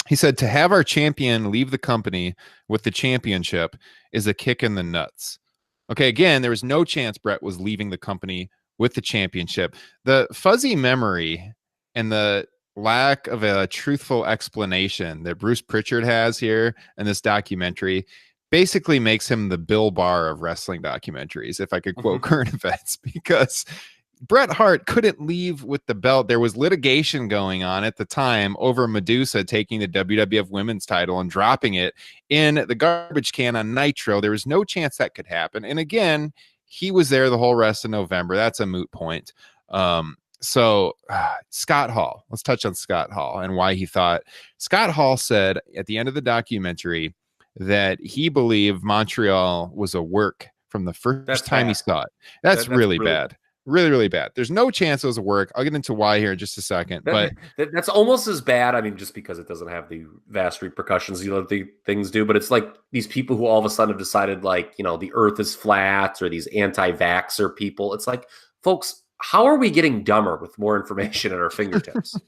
Speaker 3: He said, "To have our champion leave the company with the championship is a kick in the nuts." Okay, again, there was no chance Bret was leaving the company with the championship. The fuzzy memory and the lack of a truthful explanation that Bruce Prichard has here in this documentary basically makes him the Bill Barr of wrestling documentaries, if I could quote current events, because Bret Hart couldn't leave with the belt. There was litigation going on at the time over Medusa taking the WWF women's title and dropping it in the garbage can on Nitro. There was no chance that could happen. And again, he was there the whole rest of November. That's a moot point. So Scott Hall, let's touch on Scott Hall and why he thought. Scott Hall said at the end of the documentary that he believed Montreal was a work from the first time he saw it. That's really bad. Really, really bad. There's no chance it was a work. I'll get into why here in just a second. But
Speaker 7: that's almost as bad. I mean, just because it doesn't have the vast repercussions the things do. But it's like these people who all of a sudden have decided, like, the earth is flat, or these anti-vaxxer people. It's like, folks, how are we getting dumber with more information at our fingertips?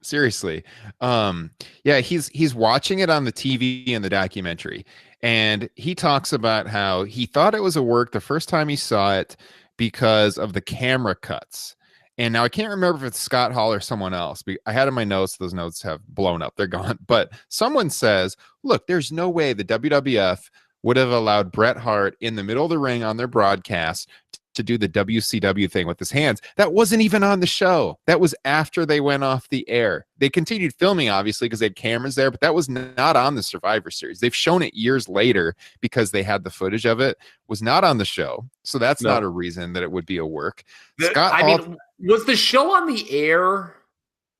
Speaker 3: Seriously. He's watching it on the TV in the documentary. And he talks about how he thought it was a work the first time he saw it, because of the camera cuts. And now I can't remember if it's Scott Hall or someone else. I had in my notes, those notes have blown up. They're gone. But someone says, look, there's no way the WWF would have allowed Bret Hart in the middle of the ring on their broadcast to do the WCW thing with his hands. That wasn't even on the show. That was after they went off the air. They continued filming, obviously, because they had cameras there, but that was not on the Survivor Series. They've shown it years later because they had the footage of it. Was not on the show. So that's not a reason that it would be a work.
Speaker 7: Was the show on the air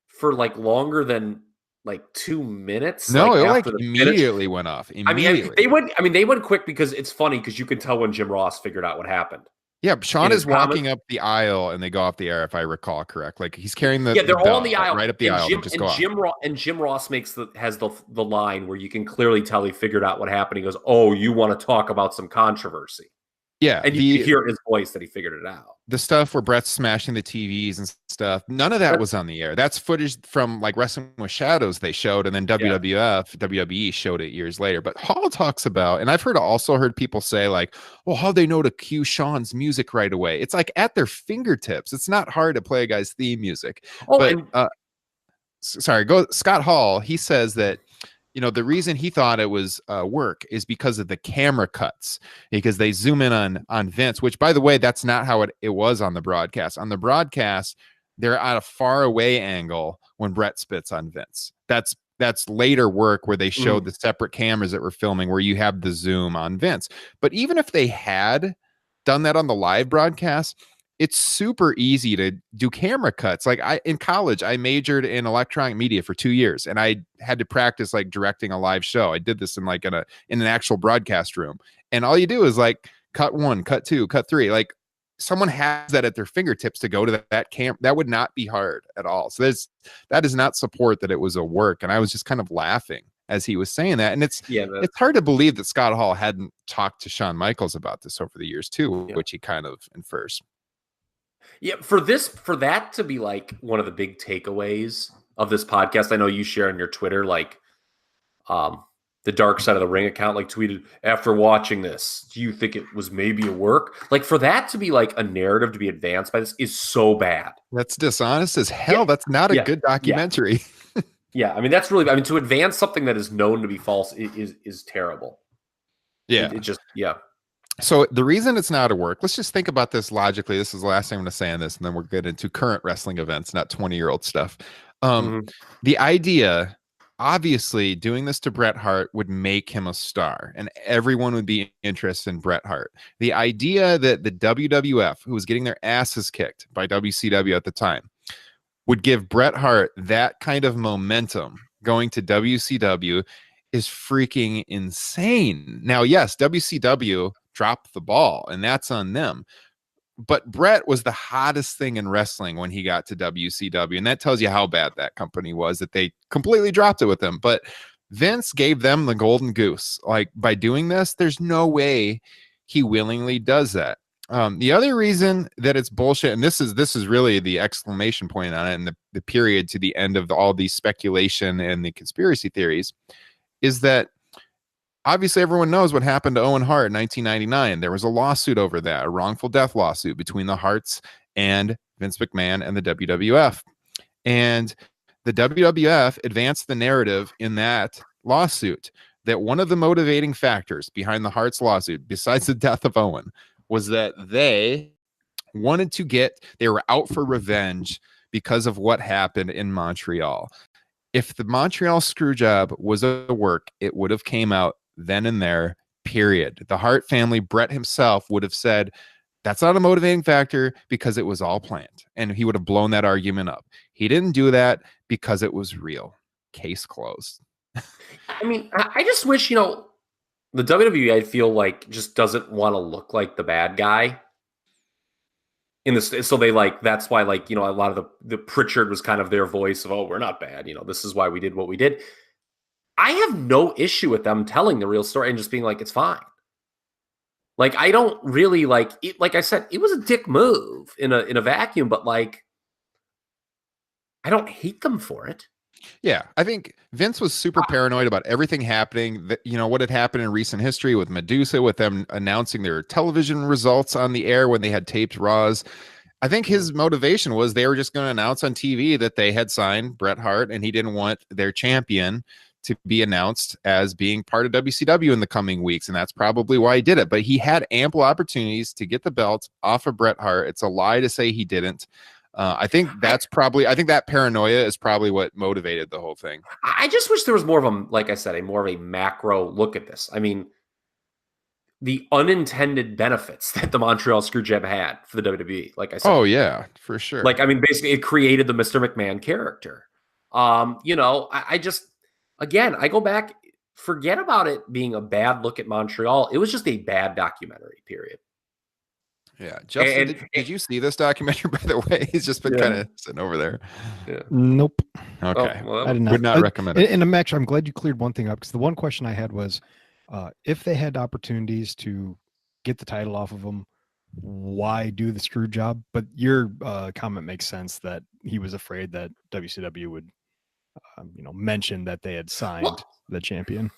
Speaker 7: for like longer than like 2 minutes?
Speaker 3: No, it immediately went off. Immediately.
Speaker 7: They went quick because it's funny because you can tell when Jim Ross figured out what happened.
Speaker 3: Yeah, Shawn is walking up the aisle and they go off the air, if I recall correct. Like he's carrying the
Speaker 7: they're all on the aisle,
Speaker 3: right up the aisle.
Speaker 7: Jim Ross has the line where you can clearly tell he figured out what happened. He goes, "Oh, you want to talk about some controversy?"
Speaker 3: Yeah,
Speaker 7: and you hear in his voice that he figured it out.
Speaker 3: The stuff where Bret's smashing the TVs and stuff. None of that was on the air. That's footage from like Wrestling with Shadows they showed, and then WWE showed it years later. But Hall talks about, and I've also heard people say like, well, how'd they know to cue Sean's music right away? It's like at their fingertips. It's not hard to play a guy's theme music. Scott Hall, he says that, you know, the reason he thought it was work is because of the camera cuts, because they zoom in on Vince, which, by the way, that's not how it was on the broadcast. On the broadcast, they're at a far away angle when Bret spits on Vince. That's later work where they showed the separate cameras that were filming where you have the zoom on Vince. But even if they had done that on the live broadcast, it's super easy to do camera cuts. Like in college, I majored in electronic media for 2 years, and I had to practice like directing a live show. I did this in an actual broadcast room, and all you do is like cut 1, cut 2, cut 3. Like someone has that at their fingertips to go to that camp. That would not be hard at all. So that does not support that it was a work. And I was just kind of laughing as he was saying that. And it's hard to believe that Scott Hall hadn't talked to Shawn Michaels about this over the years too, which he kind of infers.
Speaker 7: Yeah, for that to be like one of the big takeaways of this podcast, I know you share on your Twitter, like the Dark Side of the Ring account, like tweeted, after watching this, do you think it was maybe a work? Like for that to be like a narrative to be advanced by this is so bad.
Speaker 3: That's dishonest as hell. That's not a good documentary.
Speaker 7: Yeah, I mean, that's really, I mean, to advance something that is known to be false is terrible.
Speaker 3: Yeah.
Speaker 7: It just.
Speaker 3: So the reason it's not a work, let's just think about this logically. This is the last thing I'm going to say on this, and then we're getting into current wrestling events, not 20-year-old stuff. The idea, obviously, doing this to Bret Hart would make him a star, and everyone would be interested in Bret Hart. The idea that the WWF, who was getting their asses kicked by WCW at the time, would give Bret Hart that kind of momentum going to WCW is freaking insane. Now, yes, WCW dropped the ball, and that's on them. But Bret was the hottest thing in wrestling when he got to WCW, and that tells you how bad that company was, that they completely dropped it with him. But Vince gave them the golden goose. Like, by doing this, there's no way he willingly does that. The other reason that it's bullshit, and this is really the exclamation point on it, and the period to the end of all these speculation and the conspiracy theories, is that obviously everyone knows what happened to Owen Hart in 1999. There was a lawsuit over that, a wrongful death lawsuit between the Harts and Vince McMahon and the WWF. And the WWF advanced the narrative in that lawsuit that one of the motivating factors behind the Harts lawsuit, besides the death of Owen, was that they were out for revenge because of what happened in Montreal. If the Montreal Screwjob was a work, it would have came out then and there, period. The Hart family, Bret himself, would have said, that's not a motivating factor because it was all planned. And he would have blown that argument up. He didn't do that because it was real. Case closed.
Speaker 7: I mean, I just wish, the WWE, I feel like, just doesn't want to look like the bad guy. So they that's why a lot of the Prichard was kind of their voice of, oh, we're not bad. This is why we did what we did. I have no issue with them telling the real story and just being like, it's fine. Like, I don't really it. Like I said, it was a dick move in a vacuum, but I don't hate them for it.
Speaker 3: Yeah, I think Vince was super paranoid about everything happening. What had happened in recent history with Medusa, with them announcing their television results on the air when they had taped Raws. I think his motivation was they were just going to announce on TV that they had signed Bret Hart, and he didn't want their champion to be announced as being part of WCW in the coming weeks. And that's probably why he did it. But he had ample opportunities to get the belt off of Bret Hart. It's a lie to say he didn't. I think that paranoia is probably what motivated the whole thing.
Speaker 7: I just wish there was more of a macro look at this. I mean, the unintended benefits that the Montreal Screwjob had for the WWE, like I said.
Speaker 3: Oh yeah, for sure.
Speaker 7: Basically it created the Mr. McMahon character. I go back, forget about it being a bad look at Montreal. It was just a bad documentary, period.
Speaker 3: Yeah. Justin, did you see this documentary, by the way? He's just been kind of sitting over there.
Speaker 6: Yeah. Nope.
Speaker 3: Okay.
Speaker 6: Oh, well, I did not.
Speaker 3: Would not recommend it.
Speaker 6: And I'm glad you cleared one thing up, because the one question I had was, if they had opportunities to get the title off of them, why do the screw job? But your comment makes sense that he was afraid that WCW would, mention that they had signed the champion.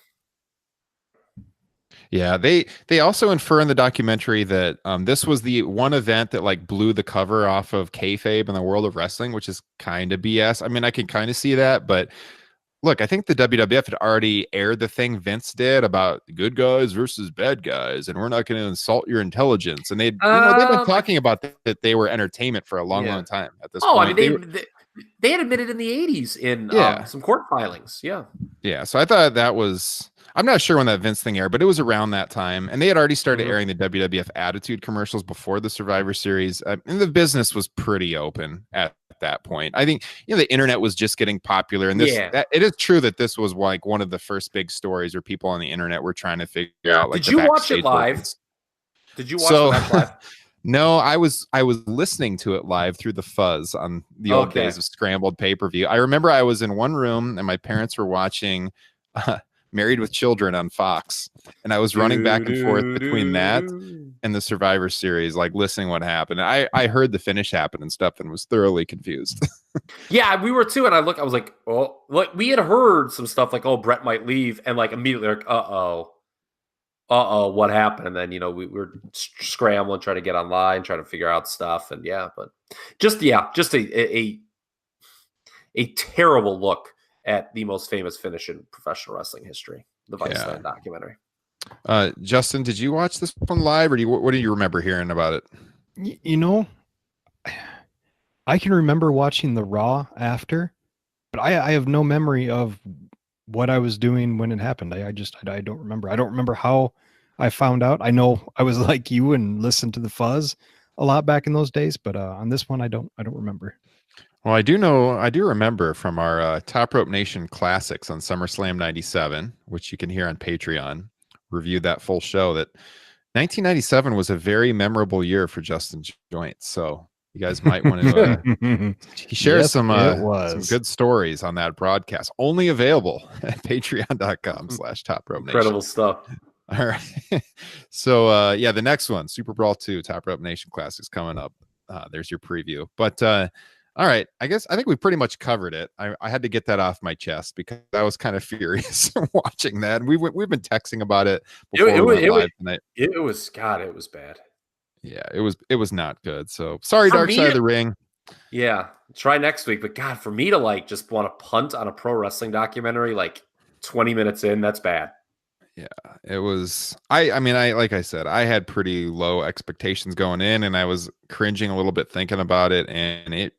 Speaker 3: Yeah, they also infer in the documentary that this was the one event that like blew the cover off of kayfabe in the world of wrestling, which is kind of BS. I mean, I can kind of see that, but look, I think the WWF had already aired the thing Vince did about good guys versus bad guys, and we're not going to insult your intelligence. And they've been talking about that they were entertainment for a long time at this point.
Speaker 7: I mean, they had admitted in the 80s in some court filings. Yeah.
Speaker 3: So I thought that was. I'm not sure when that Vince thing aired, but it was around that time. And they had already started airing the WWF Attitude commercials before the Survivor Series. And the business was pretty open at that point. I think, the internet was just getting popular. And it is true that this was like one of the first big stories where people on the internet were trying to figure out. Like,
Speaker 7: did you watch it live? Did you watch it live?
Speaker 3: No, I was listening to it live through the fuzz on the old days of scrambled pay-per-view. I remember I was in one room and my parents were watching Married with Children on Fox, and I was running back and forth between that and the Survivor Series, like listening what happened. And I heard the finish happen and stuff and was thoroughly confused.
Speaker 7: Yeah, we were too. And I was like, oh, like we had heard some stuff like, oh, Bret might leave, and like immediately like, what happened? And then we were scrambling, trying to get online, trying to figure out stuff, and but just a terrible look at the most famous finish in professional wrestling history, the Viceland documentary.
Speaker 3: Justin, did you watch this one live, or what do you remember hearing about it?
Speaker 6: I can remember watching the Raw after, but I have no memory of what I was doing when it happened. I don't remember. I don't remember how I found out. I know I was like you and listened to the fuzz a lot back in those days, but on this one, I don't remember.
Speaker 3: Well, I do remember from our Top Rope Nation Classics on SummerSlam 97, which you can hear on Patreon, reviewed that full show, that 1997 was a very memorable year for Justin Joints. So you guys might want to he shares some good stories on that broadcast, only available at patreon.com/Top Rope Nation.
Speaker 7: Incredible stuff.
Speaker 3: All right. So the next one, Super Brawl 2, Top Rope Nation Classics coming up. There's your preview. But all right, I think we pretty much covered it. I had to get that off my chest because I was kind of furious watching that. And we've been texting about it before we went live tonight.
Speaker 7: It was bad.
Speaker 3: Yeah, it was not good. So sorry, Dark Side of the Ring.
Speaker 7: Yeah, try next week. But God, for me to like just want to punt on a pro wrestling documentary like 20 minutes in, that's bad.
Speaker 3: Yeah, it was. I mean, like I said, I had pretty low expectations going in, and I was cringing a little bit thinking about it. And it,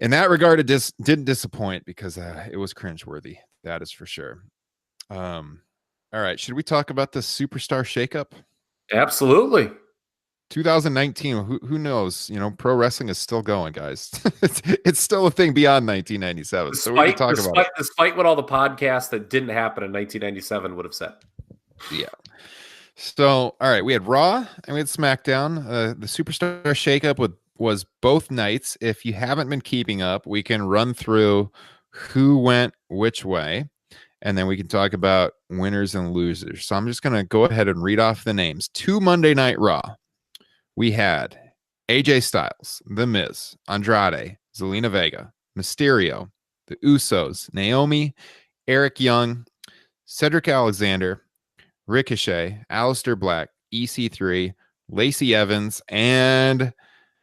Speaker 3: in that regard, it just didn't disappoint because it was cringeworthy. That is for sure. All right, should we talk about the Superstar Shakeup?
Speaker 7: Absolutely.
Speaker 3: 2019. Who knows? Pro wrestling is still going, guys. it's still a thing beyond 1997. So we can talk about it.
Speaker 7: Despite what all the podcasts that didn't happen in 1997 would have said.
Speaker 3: Yeah. So, all right, we had Raw and we had SmackDown. The Superstar Shakeup was both nights. If you haven't been keeping up, we can run through who went which way, and then we can talk about winners and losers. So I'm just going to go ahead and read off the names. 2 Monday Night Raw. We had AJ Styles, The Miz, Andrade, Zelina Vega, Mysterio, The Usos, Naomi, Eric Young, Cedric Alexander, Ricochet, Aleister Black, EC3, Lacey Evans, and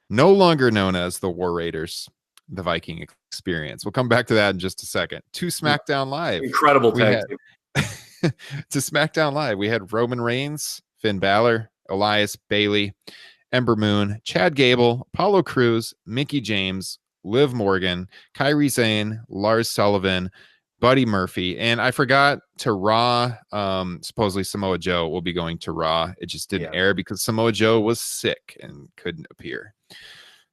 Speaker 3: no longer known as the War Raiders, the Viking Experience. We'll come back to that in just a second. To SmackDown Live.
Speaker 7: Incredible tag team.
Speaker 3: To SmackDown Live, we had Roman Reigns, Finn Balor, Elias, Bayley, Ember Moon, Chad Gable, Apollo Crews, Mickey James, Liv Morgan, Kairi Sane, Lars Sullivan, Buddy Murphy, and I forgot to Raw. Supposedly Samoa Joe will be going to Raw. It just didn't air because Samoa Joe was sick and couldn't appear.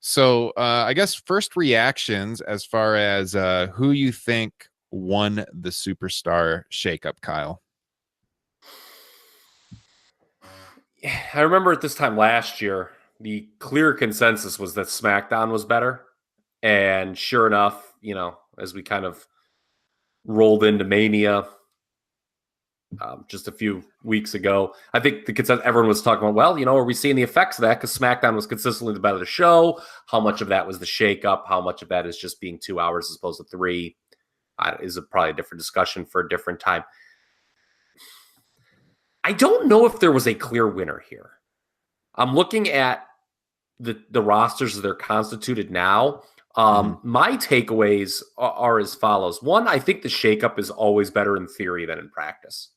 Speaker 3: So I guess first reactions as far as who you think won the Superstar Shakeup, Kyle.
Speaker 7: I remember at this time last year, the clear consensus was that SmackDown was better. And sure enough, as we kind of rolled into Mania, just a few weeks ago. I think the consensus, everyone was talking about, well, are we seeing the effects of that? Because SmackDown was consistently the better show. How much of that was the shakeup? How much of that is just being 2 hours as opposed to 3? Is probably a different discussion for a different time. I don't know if there was a clear winner here. I'm looking at the rosters as they're constituted now. My takeaways are as follows. One, I think the shakeup is always better in theory than in practice.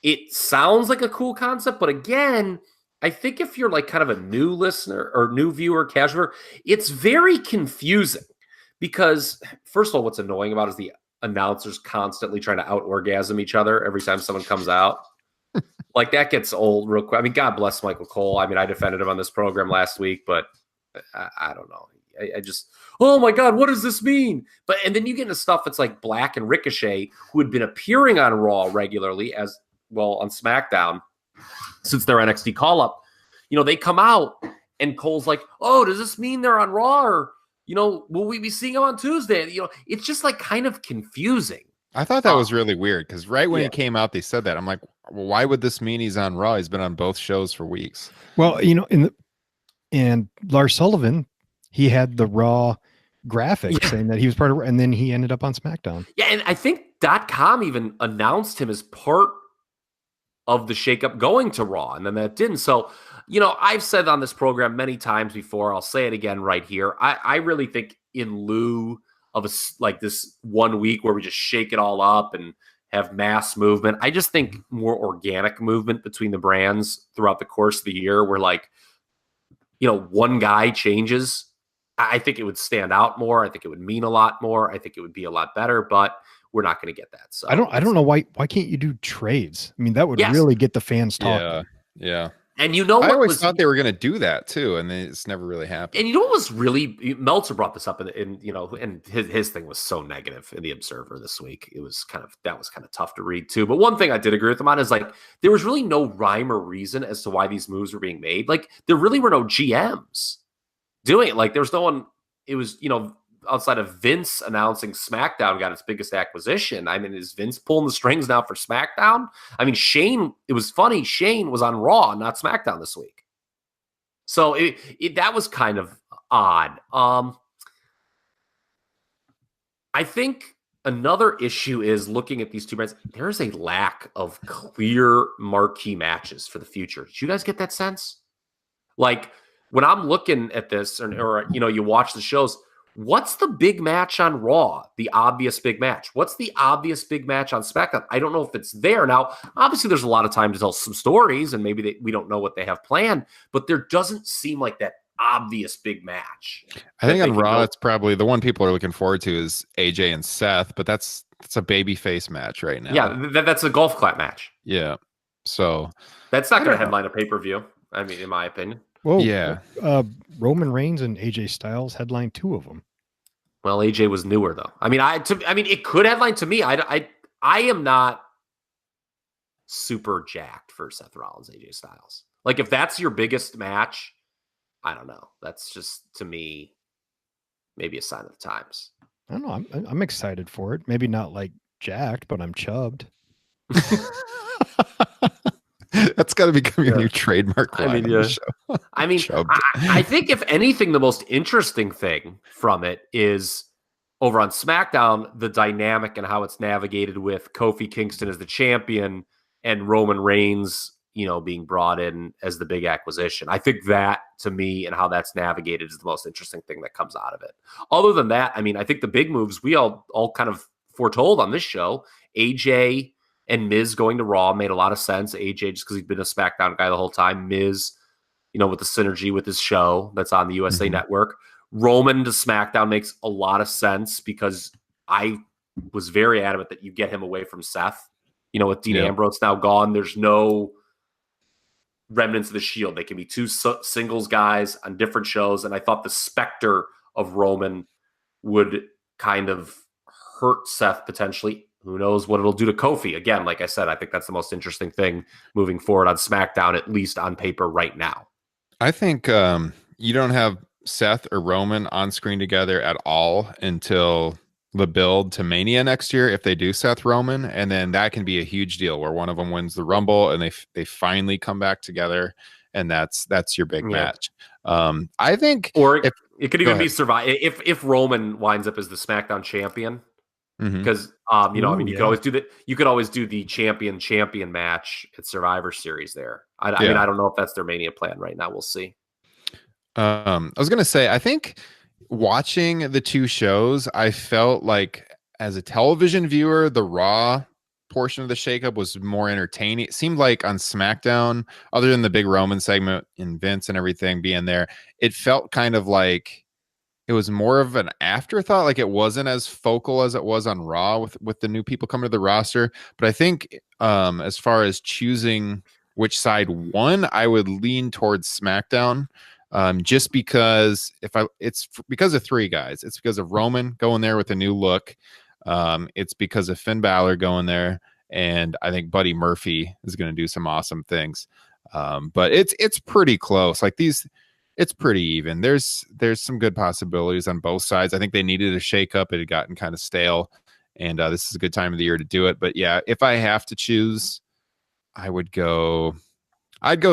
Speaker 7: It sounds like a cool concept, but again, I think if you're like kind of a new listener or new viewer, casual, it's very confusing because first of all, what's annoying about it is the announcers constantly trying to out-orgasm each other every time someone comes out. Like that gets old real quick. I mean, God bless Michael Cole. I mean, I defended him on this program last week, but I don't know. I just, oh my God, what does this mean? And then you get into stuff that's like Black and Ricochet, who had been appearing on Raw regularly as well on SmackDown since their NXT call-up. They come out and Cole's like, oh, does this mean they're on Raw? Or, will we be seeing them on Tuesday? It's just like kind of confusing.
Speaker 3: I thought that was really weird because right when he came out, they said that. I'm like, well, why would this mean he's on Raw? He's been on both shows for weeks.
Speaker 6: Well, and Lars Sullivan, he had the Raw graphic saying that he was part of, and then he ended up on SmackDown.
Speaker 7: Yeah, and I think .com even announced him as part of the shakeup going to Raw, and then that didn't. So, I've said on this program many times before, I'll say it again right here. I really think in lieu of like this 1 week where we just shake it all up and have mass movement, I just think more organic movement between the brands throughout the course of the year where like, one guy changes. I think it would stand out more. I think it would mean a lot more. I think it would be a lot better, but we're not going to get that. So
Speaker 6: I don't know why can't you do trades? I mean, that would really get the fans talking.
Speaker 3: Yeah.
Speaker 7: And
Speaker 3: I always thought they were going to do that too, and it's never really happened.
Speaker 7: And what was really Meltzer brought this up, and his thing was so negative in the Observer this week. It was kind of tough to read too. But one thing I did agree with him on is like there was really no rhyme or reason as to why these moves were being made. Like there really were no GMs doing it. Like there was no one. It was outside of Vince announcing SmackDown got its biggest acquisition. I mean, is Vince pulling the strings now for SmackDown? I mean, Shane, it was funny. Shane was on Raw, not SmackDown this week. So that was kind of odd. I think another issue is looking at these two brands. There's a lack of clear marquee matches for the future. Did you guys get that sense? Like when I'm looking at this or you watch the shows, what's the big match on Raw? The obvious big match. What's the obvious big match on SmackDown? I don't know if it's there. Now, obviously, there's a lot of time to tell some stories, and maybe we don't know what they have planned, but there doesn't seem like that obvious big match.
Speaker 3: I think on Raw, it's probably the one people are looking forward to is AJ and Seth, but that's a babyface match right now.
Speaker 7: Yeah, that's a golf clap match.
Speaker 3: Yeah. So
Speaker 7: that's not going to headline a pay-per-view, I mean, in my opinion.
Speaker 6: Well, yeah. Roman Reigns and AJ Styles headlined 2 of them.
Speaker 7: Well, AJ was newer though. I mean, it could headline to me. I am not super jacked for Seth Rollins, AJ Styles. Like if that's your biggest match, I don't know. That's just to me maybe a sign of the times.
Speaker 6: I don't know. I'm excited for it. Maybe not like jacked, but I'm chubbed.
Speaker 3: That's got to become your new trademark line.
Speaker 7: I think if anything, the most interesting thing from it is over on SmackDown, the dynamic and how it's navigated with Kofi Kingston as the champion and Roman Reigns, being brought in as the big acquisition. I think that to me and how that's navigated is the most interesting thing that comes out of it. Other than that, I mean, I think the big moves we all kind of foretold on this show, AJ and Miz going to Raw made a lot of sense. AJ, just because he's been a SmackDown guy the whole time. Miz, with the synergy with his show that's on the USA Network. Roman to SmackDown makes a lot of sense because I was very adamant that you get him away from Seth. With Dean Ambrose now gone, there's no remnants of the Shield. They can be 2 singles guys on different shows. And I thought the specter of Roman would kind of hurt Seth potentially. Who knows what it'll do to Kofi? Again, like I said, I think that's the most interesting thing moving forward on SmackDown, at least on paper right now.
Speaker 3: I think you don't have Seth or Roman on screen together at all until the build to Mania next year if they do Seth Roman, and then that can be a huge deal where one of them wins the Rumble and they finally come back together, and that's your big match. I think,
Speaker 7: or it could even be
Speaker 3: survive
Speaker 7: if Roman winds up as the SmackDown champion, because you could always do the champion match at Survivor Series there. I mean, I don't know if that's their Mania plan right now. We'll see.
Speaker 3: I was gonna say, I think watching the two shows, I felt like as a television viewer, the Raw portion of the shakeup was more entertaining. It seemed like on SmackDown, other than the big Roman segment and Vince and everything being there, it felt kind of like it was more of an afterthought. Like it wasn't as focal as it was on Raw with the new people coming to the roster. But I think as far as choosing which side won, I would lean towards SmackDown. Just because it's because of three guys. It's because of Roman going there with a new look. It's because of Finn Balor going there, and I think Buddy Murphy is going to do some awesome things. But it's pretty close. Like it's pretty even. There's some good possibilities on both sides. I think they needed a shakeup. It had gotten kind of stale, and this is a good time of the year to do it. But yeah, if I have to choose, I'd go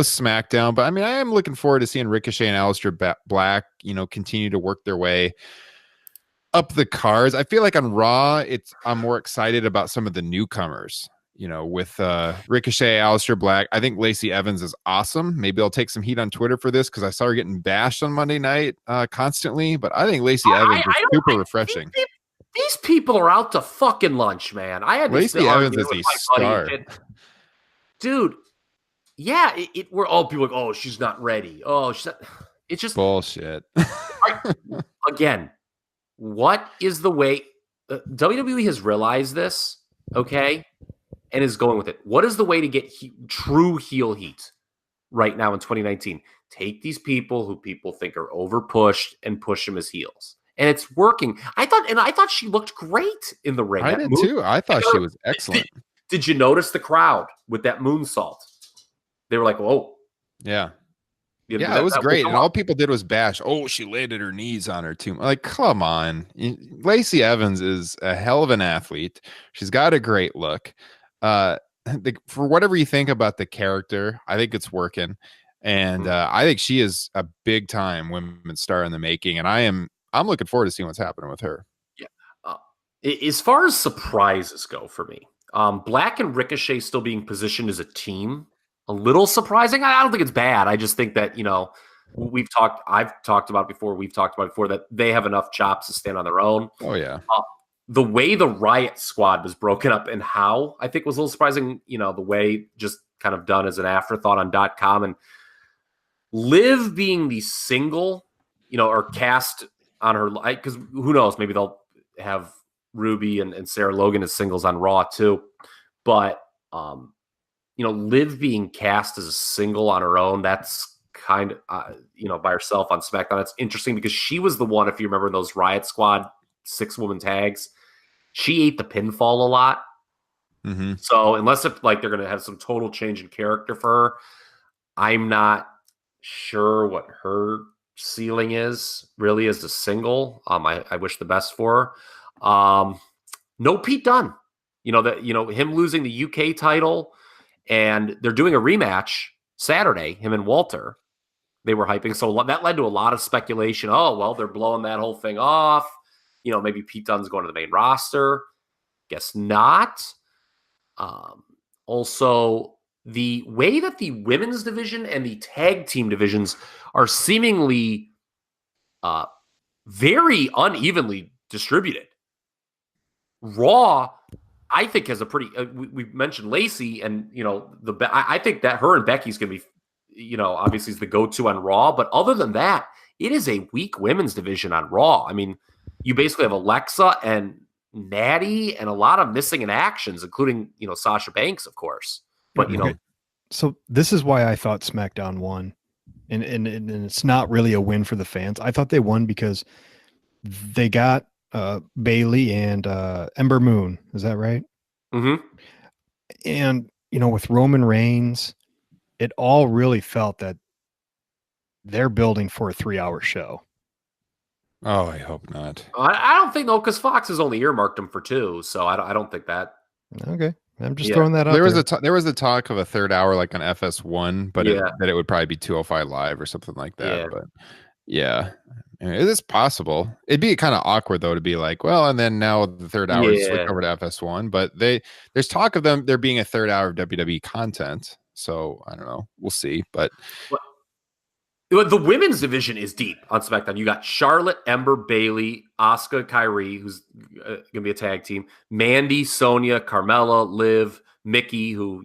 Speaker 3: SmackDown, but I mean, I am looking forward to seeing Ricochet and Aleister Black, continue to work their way up the cards. I feel like on Raw, I'm more excited about some of the newcomers, with Ricochet, Aleister Black. I think Lacey Evans is awesome. Maybe I'll take some heat on Twitter for this because I saw her getting bashed on Monday night constantly, but I think Lacey Evans is super refreshing.
Speaker 7: These people are out to fucking lunch, man. I had
Speaker 3: Lacey Evans is a star.
Speaker 7: Dude. Yeah, we're all people like, oh, she's not ready. Oh, she's not. It's just
Speaker 3: bullshit.
Speaker 7: Again, what is the way WWE has realized this, okay, and is going with it? What is the way to get true heel heat right now in 2019? Take these people who people think are overpushed and push them as heels, and it's working. I thought she looked great in the ring.
Speaker 3: I did too. I thought she was excellent.
Speaker 7: Did you notice the crowd with that moonsault? They were like, "Oh,
Speaker 3: yeah, it was great." And all people did was bash. Oh, she landed her knees on her too. Like, come on, Lacey Evans is a hell of an athlete. She's got a great look. For whatever you think about the character, I think it's working, and I think she is a big time women's star in the making. And I'm looking forward to seeing what's happening with her.
Speaker 7: Yeah. As far as surprises go for me, Black and Ricochet still being positioned as a team. A little surprising. I don't think it's bad. I just think that, I've talked about before, we've talked about before that they have enough chops to stand on their own.
Speaker 3: Oh, yeah.
Speaker 7: The way the Riot Squad was broken up and how I think was a little surprising, the way just kind of done as an afterthought on .com, and Liv being the single, or cast on her, because who knows, maybe they'll have Ruby and Sarah Logan as singles on Raw too. But, Liv being cast as a single on her own, that's kind of, by herself on SmackDown. It's interesting because she was the one, if you remember those Riot Squad 6-woman tags, she ate the pinfall a lot.
Speaker 3: Mm-hmm.
Speaker 7: So unless they're going to have some total change in character for her, I'm not sure what her ceiling is really as a single. I wish the best for her. No Pete Dunne, him losing the UK title. And they're doing a rematch Saturday, him and Walter. They were hyping. So that led to a lot of speculation. Oh, well, they're blowing that whole thing off. Maybe Pete Dunne's going to the main roster. Guess not. Also, the way that the women's division and the tag team divisions are seemingly very unevenly distributed. Raw, I think, has a pretty. We mentioned Lacey, and I think that her and Becky's gonna be, obviously is the go-to on Raw. But other than that, it is a weak women's division on Raw. I mean, you basically have Alexa and Natty, and a lot of missing in actions, including Sasha Banks, of course. But
Speaker 6: so this is why I thought SmackDown won, and it's not really a win for the fans. I thought they won because they got Bailey and Ember Moon. Is that right?
Speaker 7: Mm-hmm.
Speaker 6: And, with Roman Reigns, it all really felt that they're building for a 3-hour show.
Speaker 3: Oh, I hope not.
Speaker 7: I don't think, no, because Fox has only earmarked him for 2, so I don't think that.
Speaker 6: Okay. I'm just throwing that out
Speaker 3: there.
Speaker 6: There
Speaker 3: was a talk of a third hour like on FS1, but that it would probably be 205 Live or something like that.
Speaker 7: Yeah.
Speaker 3: But yeah, I mean, it is possible. It'd be kind of awkward though to be like, well, and then now the third hour is switch over to FS1. But there's talk of there being a third hour of WWE content. So I don't know. We'll see. But
Speaker 7: the women's division is deep on SmackDown. You got Charlotte, Ember, Bayley, Asuka, Kyrie, who's going to be a tag team, Mandy, Sonya, Carmella, Liv, Mickey, who,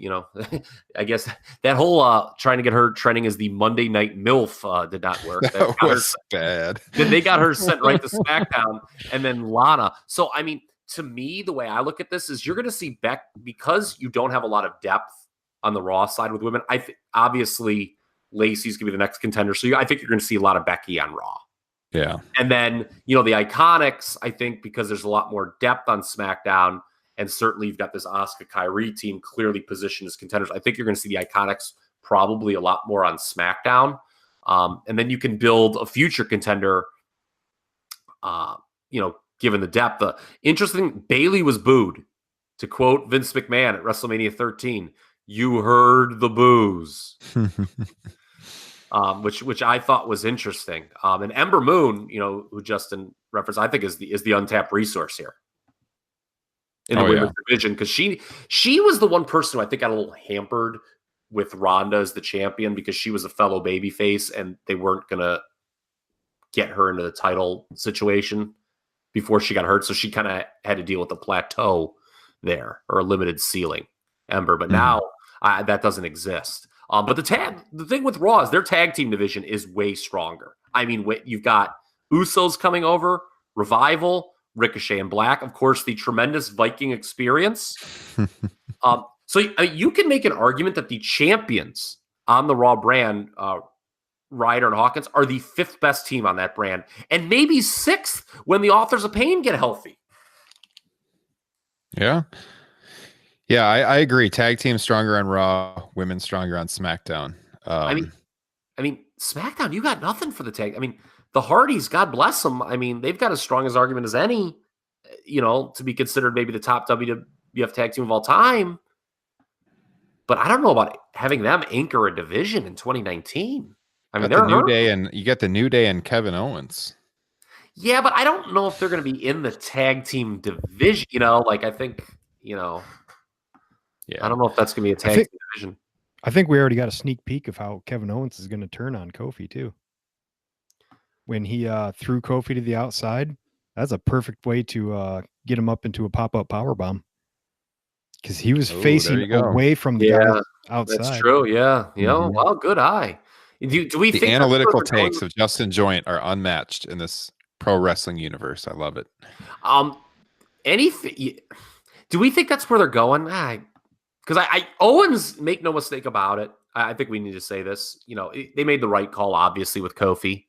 Speaker 7: I guess that whole trying to get her trending as the Monday Night MILF did not work.
Speaker 3: That was bad.
Speaker 7: Then they got her sent right to SmackDown, and then Lana. So, I mean, to me, the way I look at this is you're going to see Beck, because you don't have a lot of depth on the Raw side with women. Obviously Lacey's going to be the next contender. So I think you're going to see a lot of Becky on Raw.
Speaker 3: Yeah.
Speaker 7: And then, the Iconics, I think, because there's a lot more depth on SmackDown, and certainly you've got this Asuka Kyrie team clearly positioned as contenders. I think you're going to see the Iconics probably a lot more on SmackDown. And then you can build a future contender, given the depth. Interesting, Bayley was booed. To quote Vince McMahon at WrestleMania 13, "You heard the boos." Which I thought was interesting. And Ember Moon, who Justin referenced, I think is the untapped resource here in the women's division, because she was the one person who I think got a little hampered with Ronda as the champion, because she was a fellow babyface and they weren't gonna get her into the title situation before she got hurt, so she kind of had to deal with the plateau there, or a limited ceiling, Ember. But now that doesn't exist. But the thing with Raw is their tag team division is way stronger. I mean, you've got Usos coming over, Revival, Ricochet and Black, of course, the tremendous Viking Experience. So you can make an argument that the champions on the Raw brand, Ryder and Hawkins, are the 5th best team on that brand, and maybe 6th when the Authors of Pain get healthy.
Speaker 3: Yeah. Yeah, I agree. Tag team stronger on Raw, women stronger on SmackDown.
Speaker 7: I mean, SmackDown, you got nothing for the tag. I mean, the Hardys, God bless them. I mean, they've got as strong as argument as any, to be considered maybe the top WWF tag team of all time. But I don't know about having them anchor a division in 2019. I mean, they're
Speaker 3: the New Day, and you get the New Day and Kevin Owens.
Speaker 7: Yeah, but I don't know if they're going to be in the tag team division. I think,
Speaker 3: Yeah.
Speaker 7: I don't know if that's going to be a tag team division.
Speaker 6: I think we already got a sneak peek of how Kevin Owens is going to turn on Kofi too. When he threw Kofi to the outside, that's a perfect way to get him up into a pop-up powerbomb, because he was facing away from the guy outside.
Speaker 7: That's true. Yeah. Well, good eye. Do we think
Speaker 3: the analytical takes of Justin Joint are unmatched in this pro wrestling universe? I love it.
Speaker 7: Anything? Do we think that's where they're going? Because Owens, make no mistake about it. I think we need to say this. They made the right call, obviously, with Kofi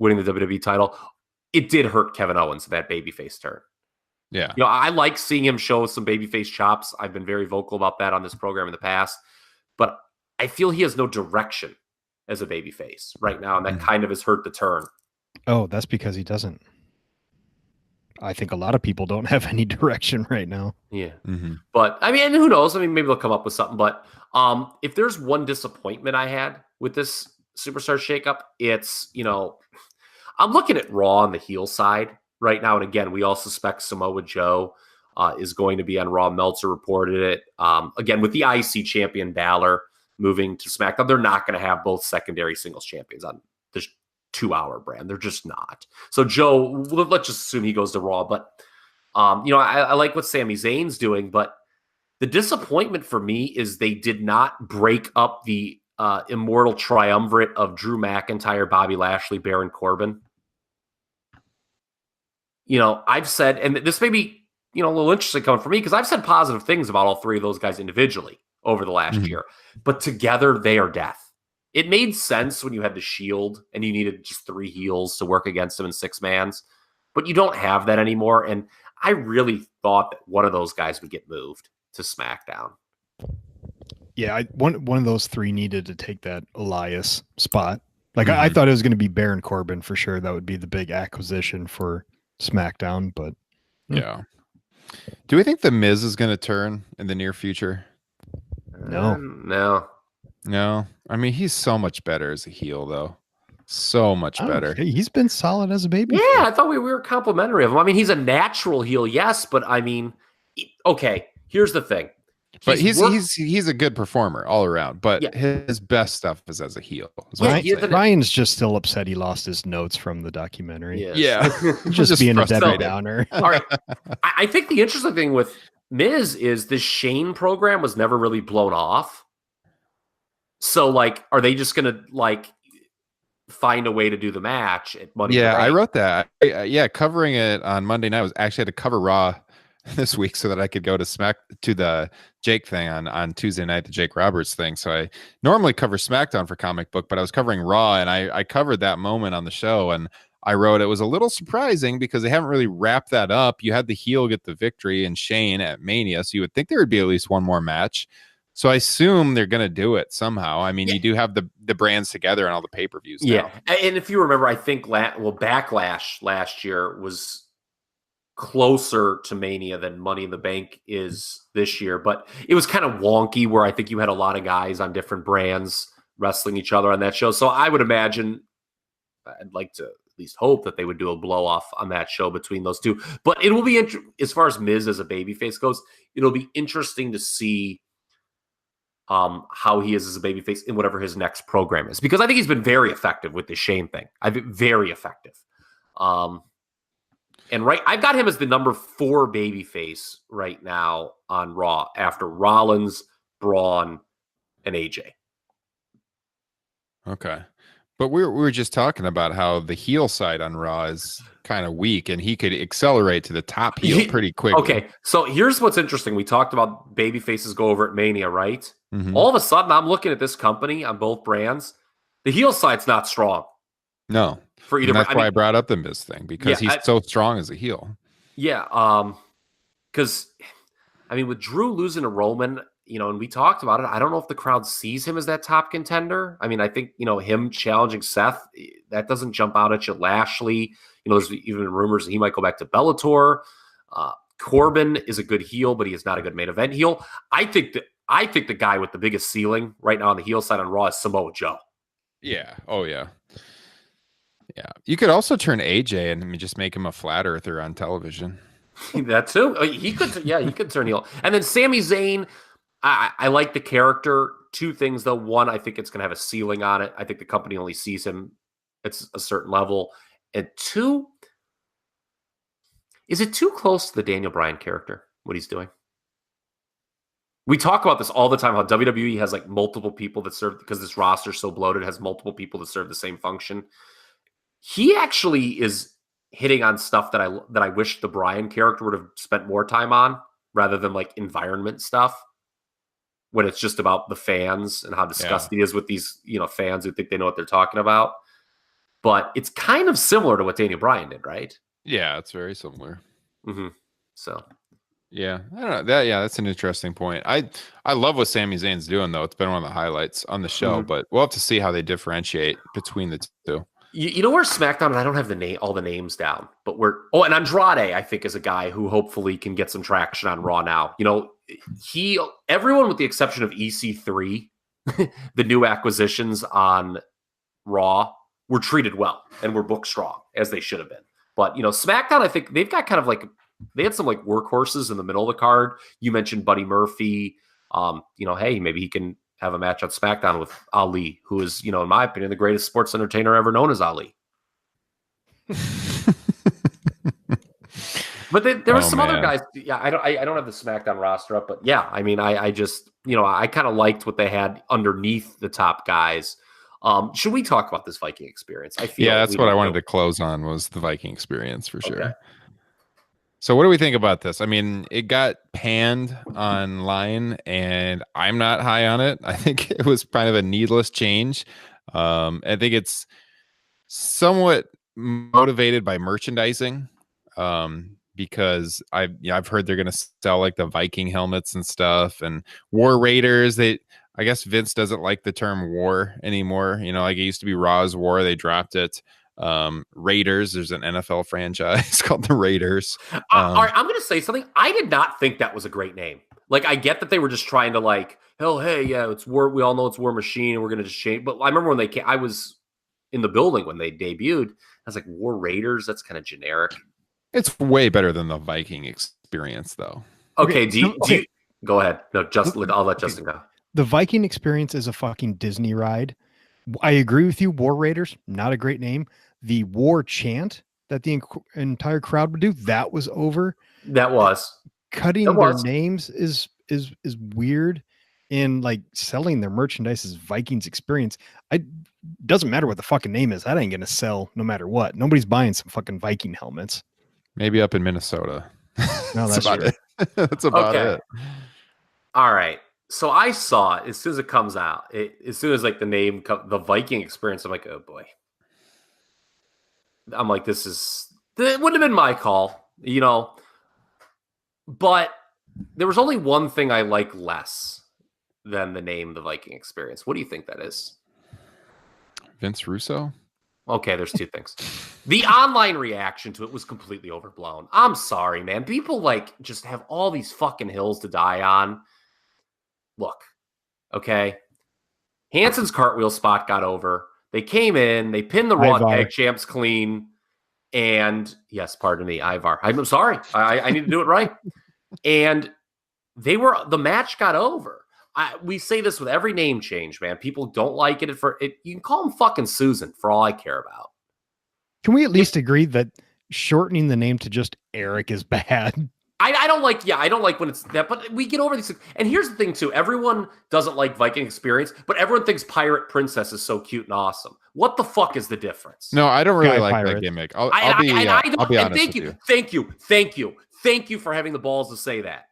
Speaker 7: winning the WWE title. It did hurt Kevin Owens, that babyface turn.
Speaker 3: Yeah.
Speaker 7: I like seeing him show some babyface chops. I've been very vocal about that on this program in the past. But I feel he has no direction as a babyface right now, and that kind of has hurt the turn.
Speaker 6: Oh, that's because he doesn't. I think a lot of people don't have any direction right now.
Speaker 7: Yeah. But, I mean, who knows? I mean, maybe they'll come up with something. But if there's one disappointment I had with this Superstar Shakeup, it's, I'm looking at Raw on the heel side right now. And again, we all suspect Samoa Joe is going to be on Raw. Meltzer reported it. Again, with the IC champion Balor moving to SmackDown, they're not going to have both secondary singles champions on this 2-hour brand. They're just not. So Joe, let's just assume he goes to Raw. But, I like what Sami Zayn's doing. But the disappointment for me is they did not break up the immortal triumvirate of Drew McIntyre, Bobby Lashley, Baron Corbin. I've said, and this may be, a little interesting coming from me, because I've said positive things about all 3 of those guys individually over the last year, but together they are death. It made sense when you had the Shield and you needed just 3 heels to work against them in 6-mans, but you don't have that anymore. And I really thought that one of those guys would get moved to SmackDown.
Speaker 6: Yeah, one of those 3 needed to take that Elias spot. Like I thought it was going to be Baron Corbin for sure. That would be the big acquisition for SmackDown, but
Speaker 3: yeah. Do we think the Miz is going to turn in the near future?
Speaker 7: No.
Speaker 3: I mean, he's so much better as a heel, though. So much better.
Speaker 6: He's been solid as a baby.
Speaker 7: Yeah, I thought we were complimentary of him. I mean, he's a natural heel, yes, but I mean, okay. Here's the thing.
Speaker 3: But he's a good performer all around. But his best stuff is as a heel.
Speaker 6: Ryan's just still upset he lost his notes from the documentary.
Speaker 3: Yeah,
Speaker 6: just being a Debbie Downer.
Speaker 7: All right. I think the interesting thing with Miz is the Shane program was never really blown off. So, like, are they just gonna find a way to do the match at Monday?
Speaker 3: Yeah, I wrote that. Covering it on Monday night was actually had to cover Raw this week so that I could go to the Jake thing on Tuesday night, the Jake Roberts thing. So I normally cover SmackDown for Comic Book, but I was covering Raw, and I covered that moment on the show, and I wrote it was a little surprising because they haven't really wrapped that up. You had the heel get the victory and Shane at Mania, so you would think there would be at least one more match. So I assume they're going to do it somehow. I mean, you do have the brands together and all the pay-per-views now.
Speaker 7: Yeah, and if you remember, I think Backlash last year was closer to Mania than Money in the Bank is this year, but it was kind of wonky where I think you had a lot of guys on different brands wrestling each other on that show. So I would imagine, I'd like to at least hope that they would do a blow off on that show between those two. But it will be as far as Miz as a babyface goes, it'll be interesting to see how he is as a babyface in whatever his next program is, because I think he's been very effective with the Shane thing. I've been very effective. And I've got him as the number 4 babyface right now on Raw after Rollins, Braun, and AJ.
Speaker 3: Okay. But we were just talking about how the heel side on Raw is kind of weak, and he could accelerate to the top heel pretty quickly.
Speaker 7: Okay, so here's what's interesting. We talked about baby faces go over at Mania, right?
Speaker 3: Mm-hmm.
Speaker 7: All of a sudden, I'm looking at this company on both brands. The heel side's not strong.
Speaker 3: No.
Speaker 7: For either.
Speaker 3: And that's why I brought up the Miz thing, because he's so strong as a heel.
Speaker 7: Yeah, because, I mean, with Drew losing to Roman, and we talked about it, I don't know if the crowd sees him as that top contender. I mean, I think, him challenging Seth, that doesn't jump out at you. Lashley, there's even rumors that he might go back to Bellator. Corbin is a good heel, but he is not a good main event heel. I think the guy with the biggest ceiling right now on the heel side on Raw is Samoa Joe.
Speaker 3: Yeah. Oh, yeah. Yeah. You could also turn AJ and just make him a flat earther on television.
Speaker 7: That too. He could turn heel. And then Sami Zayn, I like the character. 2 things, though. 1, I think it's going to have a ceiling on it. I think the company only sees him at a certain level. And 2, is it too close to the Daniel Bryan character, what he's doing? We talk about this all the time, how WWE has multiple people that serve, because this roster's so bloated, has multiple people that serve the same function. He actually is hitting on stuff that I wish the Bryan character would have spent more time on, rather than environment stuff, when it's just about the fans and how disgusting he is with these, fans who think they know what they're talking about. But it's kind of similar to what Daniel Bryan did, right?
Speaker 3: Yeah, it's very similar.
Speaker 7: Mm-hmm. So,
Speaker 3: yeah, I don't know. That's an interesting point. I love what Sami Zayn's doing, though. It's been one of the highlights on the show, but we'll have to see how they differentiate between the two.
Speaker 7: You know where SmackDown, and I don't have all the names down, but and Andrade, I think, is a guy who hopefully can get some traction on Raw now. Everyone with the exception of EC3, the new acquisitions on Raw, were treated well and were booked strong, as they should have been. But, SmackDown, I think they've got kind of they had some workhorses in the middle of the card. You mentioned Buddy Murphy. Hey, maybe he can have a match on SmackDown with Ali, who is, in my opinion, the greatest sports entertainer ever known as Ali. But there were some other guys. Yeah, I don't have the SmackDown roster up, but yeah, I mean, I just, I kind of liked what they had underneath the top guys. Should we talk about this Viking experience? I feel
Speaker 3: that's what I wanted to close on, was the Viking experience for sure. Okay. So what do we think about this? I mean, it got panned online, and I'm not high on it. I think it was kind of a needless change. I think it's somewhat motivated by merchandising, because I've heard they're going to sell the Viking helmets and stuff, and War Raiders. I guess Vince doesn't like the term war anymore. You know, like it used to be Raw's War. They dropped it. Raiders. There's an NFL franchise called the Raiders.
Speaker 7: All right, I'm going to say something. I did not think that was a great name. Like, I get that they were just trying to like, oh, hey, yeah, it's War. We all know it's War Machine, and we're going to just change. But I remember when they came, I was in the building when they debuted. I was like, War Raiders? That's kind of generic.
Speaker 3: It's way better than the Viking experience, though.
Speaker 7: Okay, do you go ahead. No, I'll let Justin go.
Speaker 6: The Viking experience is a fucking Disney ride. I agree with you. War Raiders, not a great name. The war chant that the entire crowd would do, that was over.
Speaker 7: That was.
Speaker 6: Cutting their names is weird, and like selling their merchandise as Vikings experience. Doesn't matter what the fucking name is. That ain't gonna sell no matter what. Nobody's buying some fucking Viking helmets.
Speaker 3: Maybe up in Minnesota.
Speaker 6: No, that's
Speaker 3: about it. That's about it.
Speaker 7: All right. So I saw it as soon as it comes out. As soon as like the name, the Viking experience, I'm like, oh boy. I'm like, it wouldn't have been my call, you know. But there was only one thing I like less than the name The Viking Experience. What do you think that is?
Speaker 3: Vince Russo?
Speaker 7: Okay, there's two things. The online reaction to it was completely overblown. I'm sorry, man. People like just have all these fucking hills to die on. Look, okay. Hanson's cartwheel spot got over. They came in, they pinned the Raw Tag Champs clean. And yes, pardon me, Ivar. I'm sorry. I need to do it right. And the match got over. We say this with every name change, man. People don't like it. You can call him fucking Susan for all I care about.
Speaker 6: Can we at least agree that shortening the name to just Eric is bad?
Speaker 7: I don't like when it's that, but we get over these things. And here's the thing too. Everyone doesn't like Viking Experience, but everyone thinks Pirate Princess is so cute and awesome. What the fuck is the difference?
Speaker 3: No, I don't really like that gimmick. I'll be honest with you.
Speaker 7: Thank you for having the balls to say that.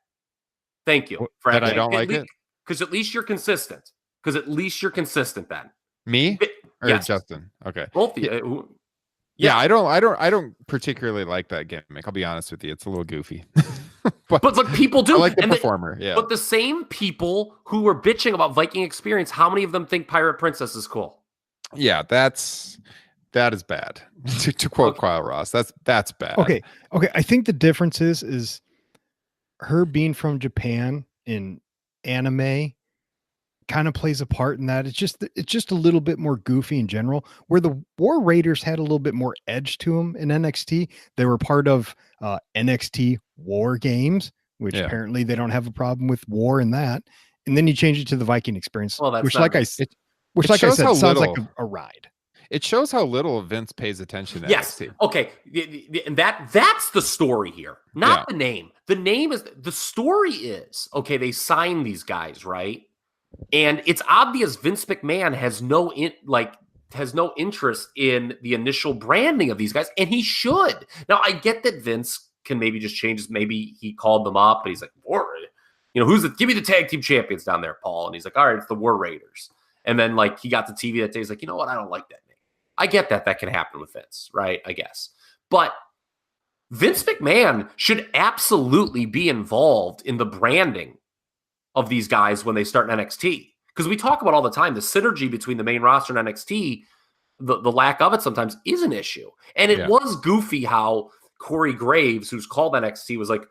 Speaker 7: Thank you.
Speaker 3: That I don't like it?
Speaker 7: Because at least you're consistent. Then.
Speaker 3: Me? Or
Speaker 7: yes.
Speaker 3: Justin? Okay.
Speaker 7: Both of you.
Speaker 3: Yeah, I don't particularly like that gimmick. I'll be honest with you. It's a little goofy.
Speaker 7: but people do.
Speaker 3: I like the performer. Yeah.
Speaker 7: But the same people who were bitching about Viking Experience, how many of them think Pirate Princess is cool?
Speaker 3: Yeah, that is bad. to quote Kyle Ross, that's bad.
Speaker 6: Okay. I think the difference is her being from Japan in anime kind of plays a part in that. It's just a little bit more goofy in general, where the War Raiders had a little bit more edge to them in NXT. They were part of NXT War Games, which apparently they don't have a problem with war in that. And then you change it to the Viking Experience, which like I said, sounds like a ride.
Speaker 3: It shows how little Vince pays attention to NXT.
Speaker 7: Okay. And that's the story here, not the name. The name is the story is, okay, they signed these guys, right? And it's obvious Vince McMahon has no interest in the initial branding of these guys, and he should. Now, I get that Vince can maybe just change. Maybe he called them up, and he's like, "War, give me the tag team champions down there, Paul." And he's like, "All right, it's the War Raiders." And then like he got the TV that day. He's like, "You know what? I don't like that name." I get that can happen with Vince, right? I guess, but Vince McMahon should absolutely be involved in the branding of these guys when they start in NXT. Because we talk about all the time, the synergy between the main roster and NXT, the lack of it sometimes is an issue. And it was goofy how Corey Graves, who's called NXT, was like,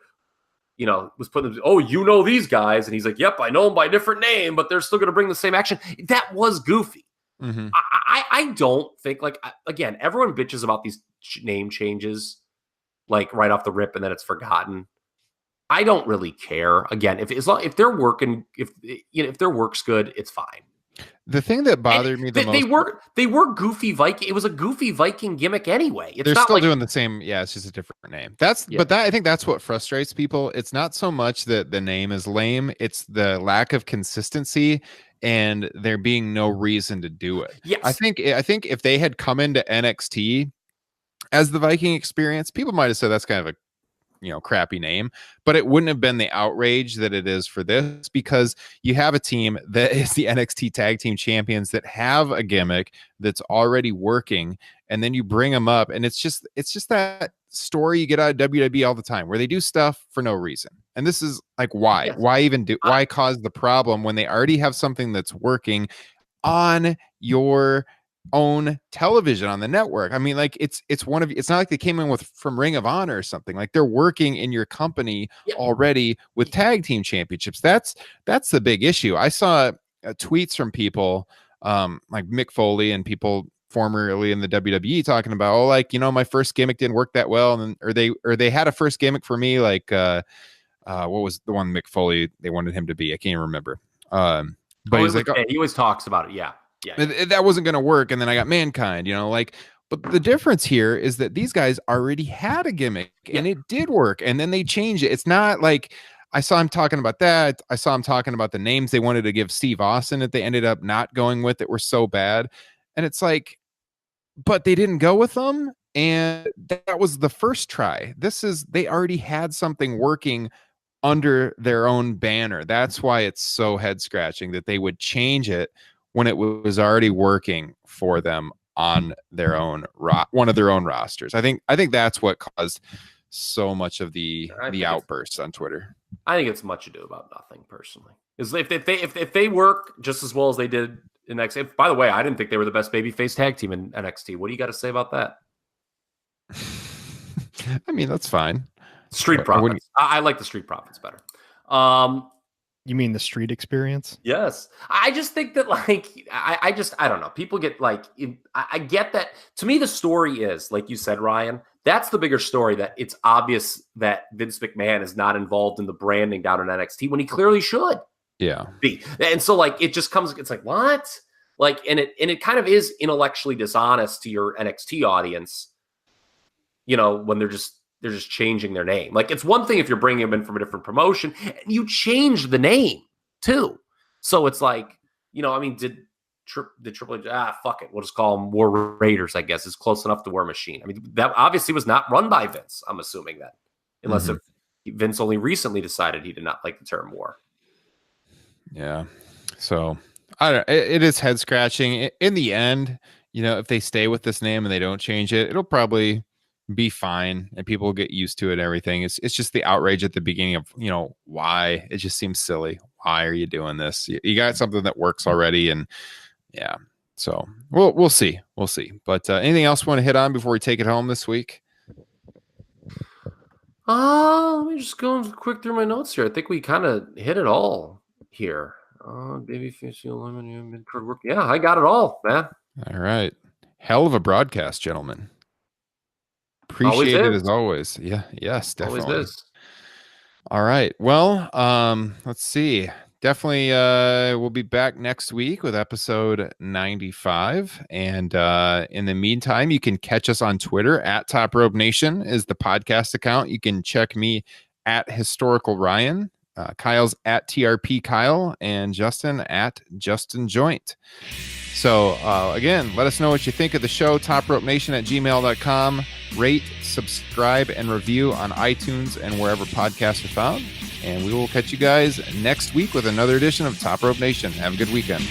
Speaker 7: was putting them, these guys. And he's like, yep, I know them by a different name, but they're still going to bring the same action. That was goofy. Mm-hmm. I don't think, again, everyone bitches about these name changes, like right off the rip, and then it's forgotten. I don't really care. Again, if they're working, if their work's good, it's fine.
Speaker 3: The thing that bothered me the most,
Speaker 7: they were goofy Viking. It was a goofy Viking gimmick anyway.
Speaker 3: They're still doing the same. Yeah, it's just a different name. I think that's what frustrates people. It's not so much that the name is lame; it's the lack of consistency and there being no reason to do it.
Speaker 7: Yes.
Speaker 3: I think if they had come into NXT as the Viking Experience, people might have said that's kind of a crappy name, but it wouldn't have been the outrage that it is for this, because you have a team that is the NXT Tag Team Champions that have a gimmick that's already working, and then you bring them up, and it's just that story you get out of WWE all the time where they do stuff for no reason. And this is like, why?
Speaker 7: Yes.
Speaker 3: Why cause the problem when they already have something that's working on your own television on the network? I mean, like it's not like they came in from Ring of Honor or something. Like they're working in your company already with tag team championships. That's the big issue. I saw tweets from people like Mick Foley and people formerly in the WWE talking about, oh, like, my first gimmick didn't work that well, and or they had a first gimmick for me, like what was the one Mick Foley they wanted him to be? I can't even remember. But he's like,
Speaker 7: he always talks about it. Yeah.
Speaker 3: That wasn't going to work. And then I got Mankind, but the difference here is that these guys already had a gimmick and it did work. And then they changed it. It's not like I saw him talking about that. I saw him talking about the names they wanted to give Steve Austin that they ended up not going with that were so bad. And it's like, but they didn't go with them. And that was the first try. They already had something working under their own banner. That's why it's so head scratching that they would change it when it was already working for them on their own one of their own rosters. I think that's what caused so much of the outbursts on Twitter.
Speaker 7: I think it's much ado about nothing, personally. Is if they work just as well as they did in NXT. By the way, I didn't think they were the best babyface tag team in NXT. What do you got to say about that?
Speaker 3: I mean, that's fine.
Speaker 7: Street Profits. I like the Street Profits better.
Speaker 6: You mean the Street Experience?
Speaker 7: Yes. I just think that, like, I don't know. People get, like, I get that. To me, the story is, like you said, Ryan, that's the bigger story, that it's obvious that Vince McMahon is not involved in the branding down in NXT when he clearly should.
Speaker 3: Yeah.
Speaker 7: Be. And so, like, it just comes, it's like, what? Like, and it kind of is intellectually dishonest to your NXT audience, when they're just changing their name. Like, it's one thing if you're bringing them in from a different promotion and you change the name too. So it's like, I mean, did Triple H, fuck it, we'll just call them War Raiders, I guess, is close enough to War Machine. I mean, that obviously was not run by Vince, I'm assuming that, unless if Vince only recently decided he did not like the term war.
Speaker 3: Yeah. So it is head scratching. In the end, if they stay with this name and they don't change it, it'll probably be fine and people will get used to it and everything. It's just the outrage at the beginning of, why it just seems silly. Why are you doing this? You got something that works already. And yeah, so we'll see. But anything else you want to hit on before we take it home this week?
Speaker 7: Let me just go quick through my notes here. I think we kind of hit it all here. Babyface, eliminated, work. Yeah, I got it all, man.
Speaker 3: All right. Hell of a broadcast, gentlemen. Appreciate it as always. Yeah. Yes, definitely.
Speaker 7: Always is.
Speaker 3: All right. Well, let's see. Definitely we'll be back next week with episode 95. And in the meantime, you can catch us on Twitter at Top Rope Nation is the podcast account. You can check me at Historical Ryan. Kyle's at TRP Kyle, and Justin at Justin Joint. So again, let us know what you think of the show. TopRopeNation@gmail.com. Rate, subscribe, and review on iTunes and wherever podcasts are found. And we will catch you guys next week with another edition of Top Rope Nation. Have a good weekend.